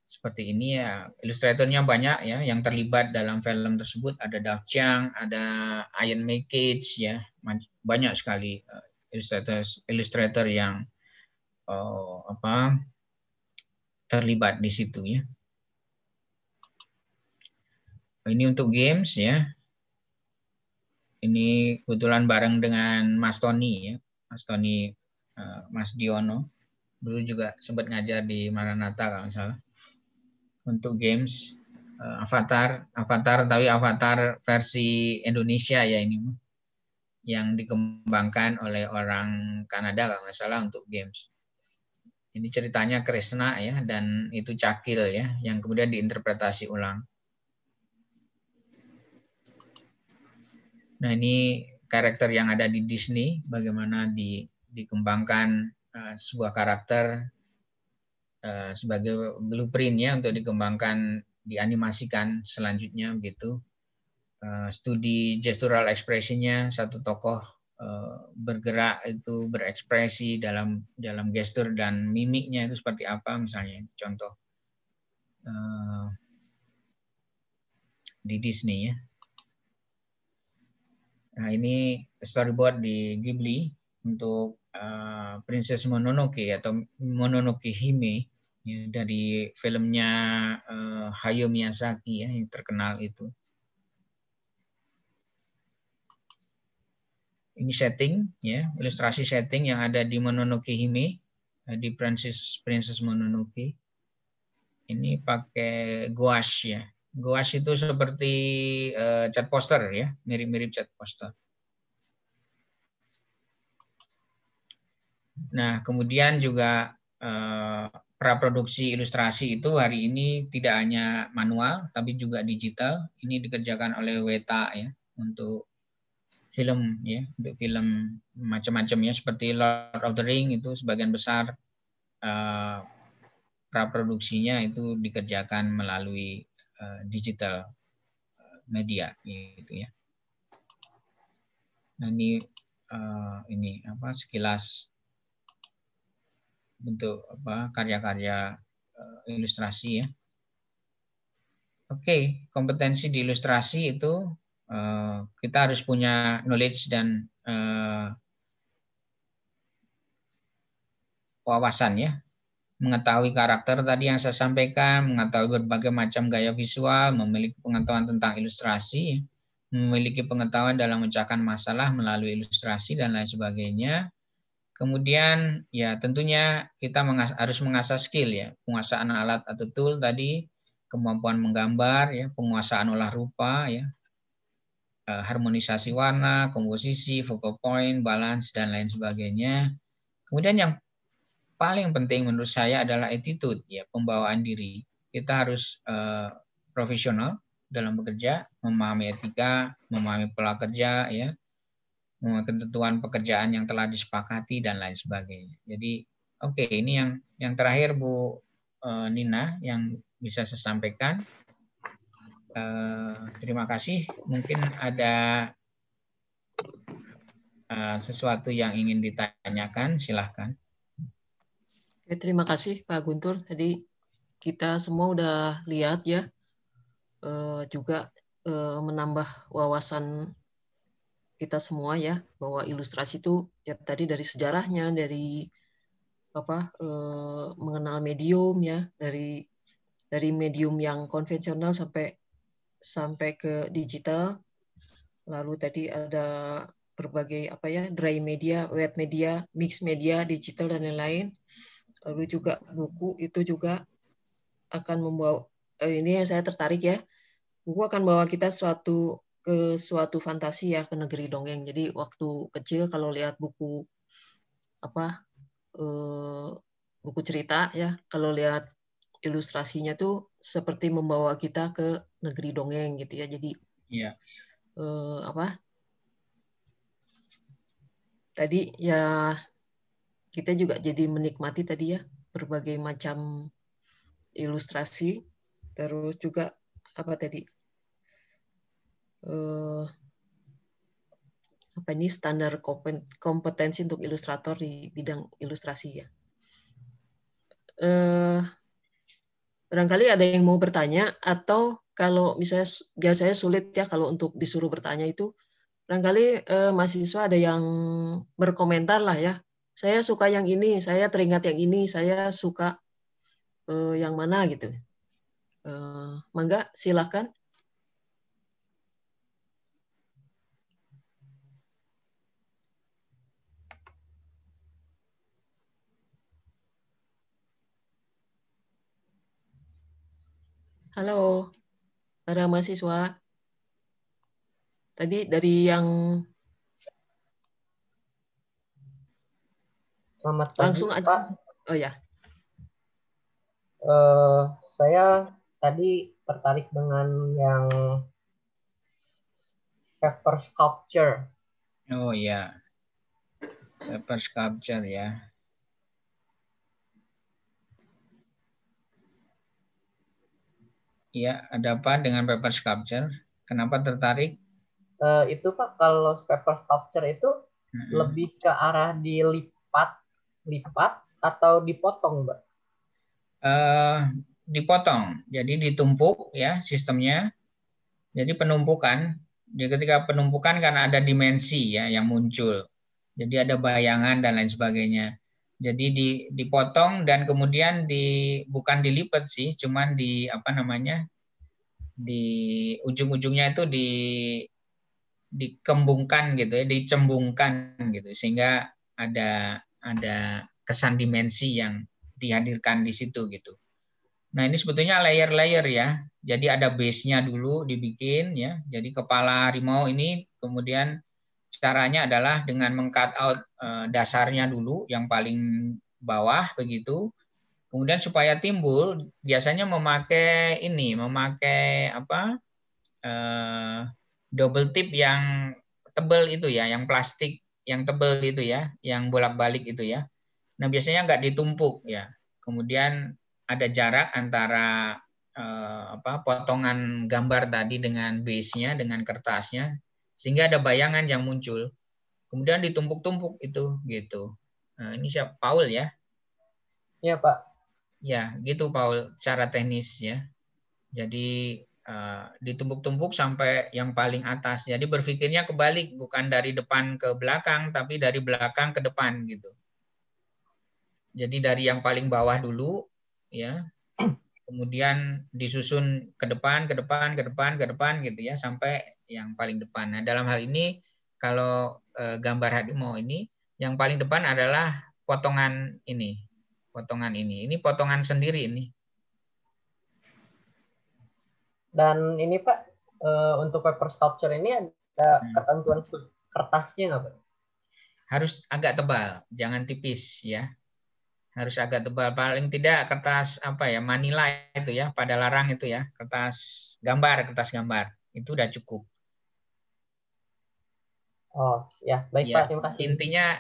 Seperti ini ya, ilustratornya banyak ya yang terlibat dalam film tersebut. Ada Dark Chang, ada Ian McCage ya, banyak sekali ilustrator yang terlibat di situ ya. Ini untuk games ya. Ini kebetulan bareng dengan Mas Tony ya, Mas Tony, Mas Diono. Dulu juga sempat ngajar di Maranatha kalau nggak salah. Untuk games Avatar tapi Avatar versi Indonesia ya ini, yang dikembangkan oleh orang Kanada kalau nggak salah untuk games. Ini ceritanya Krishna ya, dan itu Cakil ya, yang kemudian diinterpretasi ulang. Nah, ini karakter yang ada di Disney, bagaimana dikembangkan sebuah karakter sebagai blueprint-nya untuk dikembangkan, dianimasikan selanjutnya begitu. Studi gestural expression-nya, satu tokoh bergerak itu berekspresi dalam gestur dan mimiknya itu seperti apa misalnya, contoh di Disney ya. Nah, ini storyboard di Ghibli untuk Princess Mononoke atau Mononoke Hime ya, dari filmnya Hayao Miyazaki ya, yang terkenal itu. ini setting ya, ilustrasi setting yang ada di Mononoke Hime, di Princess Mononoke. Ini pakai gouache ya. Gouache itu seperti cat poster ya, mirip-mirip cat poster. Nah, kemudian juga praproduksi ilustrasi itu hari ini tidak hanya manual, tapi juga digital. Ini dikerjakan oleh Weta ya, untuk film ya, untuk film macam-macam ya, seperti Lord of the Ring itu sebagian besar praproduksinya itu dikerjakan melalui digital media gitu ya. Nah, ini apa sekilas bentuk apa karya-karya ilustrasi ya. Oke, kompetensi di ilustrasi itu kita harus punya knowledge dan wawasan ya, mengetahui karakter tadi yang saya sampaikan, mengetahui berbagai macam gaya visual, memiliki pengetahuan tentang ilustrasi, memiliki pengetahuan dalam memecahkan masalah melalui ilustrasi dan lain sebagainya. Kemudian ya tentunya kita harus mengasah skill ya, penguasaan alat atau tool tadi, kemampuan menggambar ya, penguasaan olah rupa ya, harmonisasi warna, komposisi, focal point, balance dan lain sebagainya. Kemudian yang paling penting menurut saya adalah attitude ya, pembawaan diri. Kita harus profesional dalam bekerja, memahami etika, memahami pola kerja ya, memahami ketentuan pekerjaan yang telah disepakati dan lain sebagainya. Jadi oke, ini yang terakhir Bu Nina yang bisa saya sampaikan. Terima kasih. Mungkin ada sesuatu yang ingin ditanyakan, silahkan. Oke, terima kasih Pak Guntur. Tadi kita semua udah lihat ya, juga menambah wawasan kita semua ya, bahwa ilustrasi itu ya tadi dari sejarahnya, dari apa mengenal medium ya, dari medium yang konvensional sampai ke digital. Lalu tadi ada berbagai apa ya, dry media, wet media, mixed media, digital dan lain-lain. Lalu juga buku itu juga akan membawa, ini yang saya tertarik ya, buku akan membawa kita ke suatu fantasi ya, ke negeri dongeng. Jadi waktu kecil kalau lihat buku apa buku cerita ya, kalau lihat ilustrasinya tuh seperti membawa kita ke negeri dongeng gitu ya. Jadi apa tadi ya, kita juga jadi menikmati tadi ya berbagai macam ilustrasi. Terus juga apa tadi apa ini standar kompetensi untuk ilustrator di bidang ilustrasi ya. Barangkali ada yang mau bertanya, atau kalau misalnya biasanya sulit ya kalau untuk disuruh bertanya itu, barangkali mahasiswa ada yang berkomentar lah ya. Saya suka yang ini, saya teringat yang ini, saya suka yang mana gitu. Mangga, silakan. Halo, para mahasiswa. Tadi dari yang Selamat pagi, langsung aja. Pak. Oh ya. Saya tadi tertarik dengan yang paper sculpture. Oh ya, paper sculpture ya. Iya, ada apa dengan paper sculpture? Kenapa tertarik? Itu Pak, kalau paper sculpture itu lebih ke arah dilipat atau dipotong, Mbak? Dipotong, jadi ditumpuk ya sistemnya. Jadi penumpukan. Jadi ketika penumpukan kan ada dimensi ya yang muncul. Jadi ada bayangan dan lain sebagainya. Jadi dipotong dan kemudian bukan dilipat sih, cuman di apa namanya, di ujung-ujungnya itu dikembungkan gitu ya, dicembungkan gitu, sehingga ada kesan dimensi yang dihadirkan di situ gitu. Nah, ini sebetulnya layer-layer ya. Jadi ada base-nya dulu dibikin ya. Jadi kepala harimau ini kemudian caranya adalah dengan meng-cut out dasarnya dulu yang paling bawah begitu. Kemudian supaya timbul biasanya memakai apa? Double tip yang tebal itu ya, yang plastik yang tebal itu ya, yang bolak-balik itu ya. Nah, biasanya nggak ditumpuk ya. Kemudian ada jarak antara potongan gambar tadi dengan base-nya, dengan kertasnya, sehingga ada bayangan yang muncul. Kemudian ditumpuk-tumpuk itu gitu. Nah, ini siapa? Paul ya? Iya, Pak. Ya, gitu Paul, cara teknis ya. Jadi ditumpuk-tumpuk sampai yang paling atas. Jadi berpikirnya kebalik, bukan dari depan ke belakang, tapi dari belakang ke depan gitu. Jadi dari yang paling bawah dulu, ya, kemudian disusun ke depan, ke depan, ke depan, ke depan gitu ya, sampai yang paling depan. Nah, dalam hal ini kalau gambar harimau ini, yang paling depan adalah potongan ini, potongan ini potongan sendiri ini. Dan ini Pak, untuk paper sculpture ini ada ketentuan kertasnya nggak Pak? Harus agak tebal, jangan tipis ya. Harus agak tebal, paling tidak kertas apa ya, Manila itu ya, pada larang itu ya, kertas gambar itu udah cukup. Oh ya, baik Ya, Pak, terima kasih.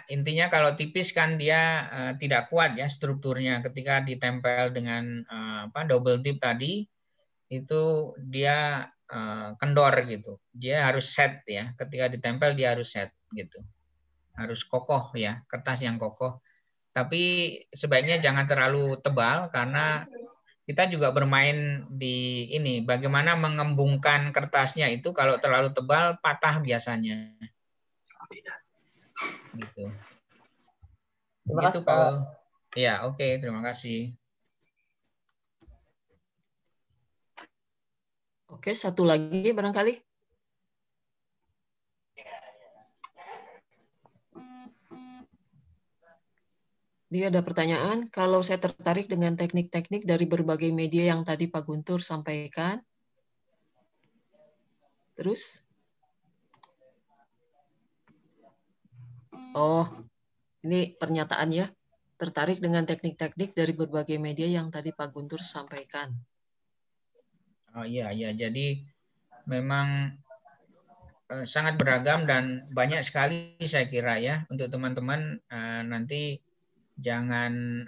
Intinya kalau tipis kan dia tidak kuat ya strukturnya, ketika ditempel dengan double tip tadi itu dia kendor gitu. Dia harus set ya, ketika ditempel dia harus set gitu. Harus kokoh ya, kertas yang kokoh. Tapi sebaiknya jangan terlalu tebal karena kita juga bermain di ini, bagaimana mengembungkan kertasnya itu. Kalau terlalu tebal patah biasanya. Gitu. Terima Gitu kasih, Paul. Pak. Ya, oke, terima kasih. Oke, satu lagi barangkali. Dia ada pertanyaan, kalau saya tertarik dengan teknik-teknik dari berbagai media yang tadi Pak Guntur sampaikan, terus? Oh, ini pernyataannya, tertarik dengan teknik-teknik dari berbagai media yang tadi Pak Guntur sampaikan. Oh iya, jadi memang sangat beragam dan banyak sekali saya kira ya untuk teman-teman nanti jangan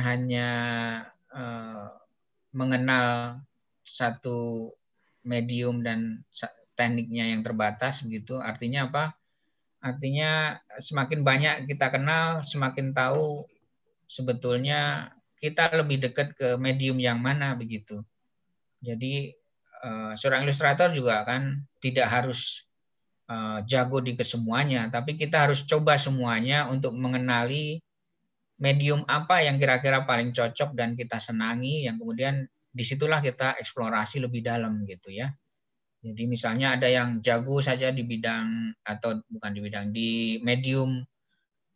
hanya mengenal satu medium dan tekniknya yang terbatas begitu. Artinya apa? Artinya semakin banyak kita kenal, semakin tahu sebetulnya kita lebih dekat ke medium yang mana begitu. Jadi seorang ilustrator juga kan tidak harus jago di kesemuanya, tapi kita harus coba semuanya untuk mengenali medium apa yang kira-kira paling cocok dan kita senangi, yang kemudian disitulah kita eksplorasi lebih dalam gitu ya. Jadi misalnya ada yang jago saja di bidang, atau bukan di bidang, di medium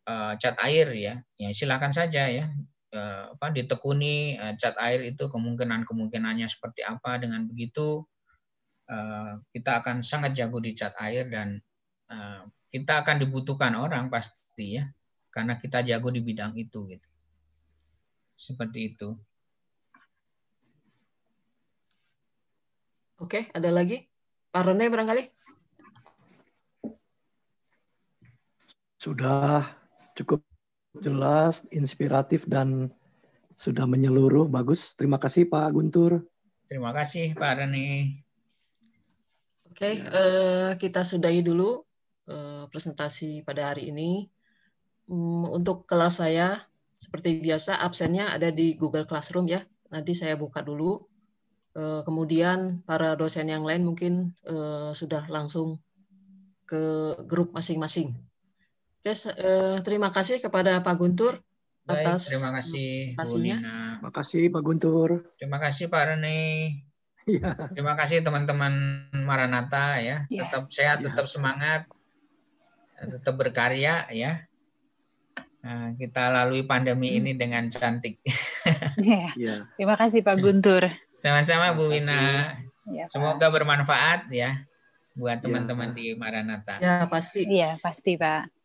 cat air ya silakan saja ya ditekuni cat air itu kemungkinannya seperti apa. Dengan begitu kita akan sangat jago di cat air dan kita akan dibutuhkan orang pasti ya, karena kita jago di bidang itu gitu. Seperti itu. Oke, ada lagi? Pak Rene barangkali? Sudah cukup jelas, inspiratif, dan sudah menyeluruh. Bagus. Terima kasih Pak Guntur. Terima kasih Pak Rene. Oke, kita sudahi dulu presentasi pada hari ini. Untuk kelas saya, seperti biasa, absennya ada di Google Classroom ya. Nanti saya buka dulu. Kemudian para dosen yang lain mungkin sudah langsung ke grup masing-masing. Oke, terima kasih kepada Pak Guntur atas terima kasih Bu Nina. Terima kasih Pak Guntur. Terima kasih Pak Rene. Terima kasih teman-teman Maranatha ya. Tetap sehat, tetap semangat, tetap berkarya ya. Nah, kita lalui pandemi ini dengan cantik. Terima kasih Pak Guntur. Sama-sama Bu Wina. Ya, semoga bermanfaat ya buat teman-teman di Maranatha. Ya pasti. Iya pasti Pak.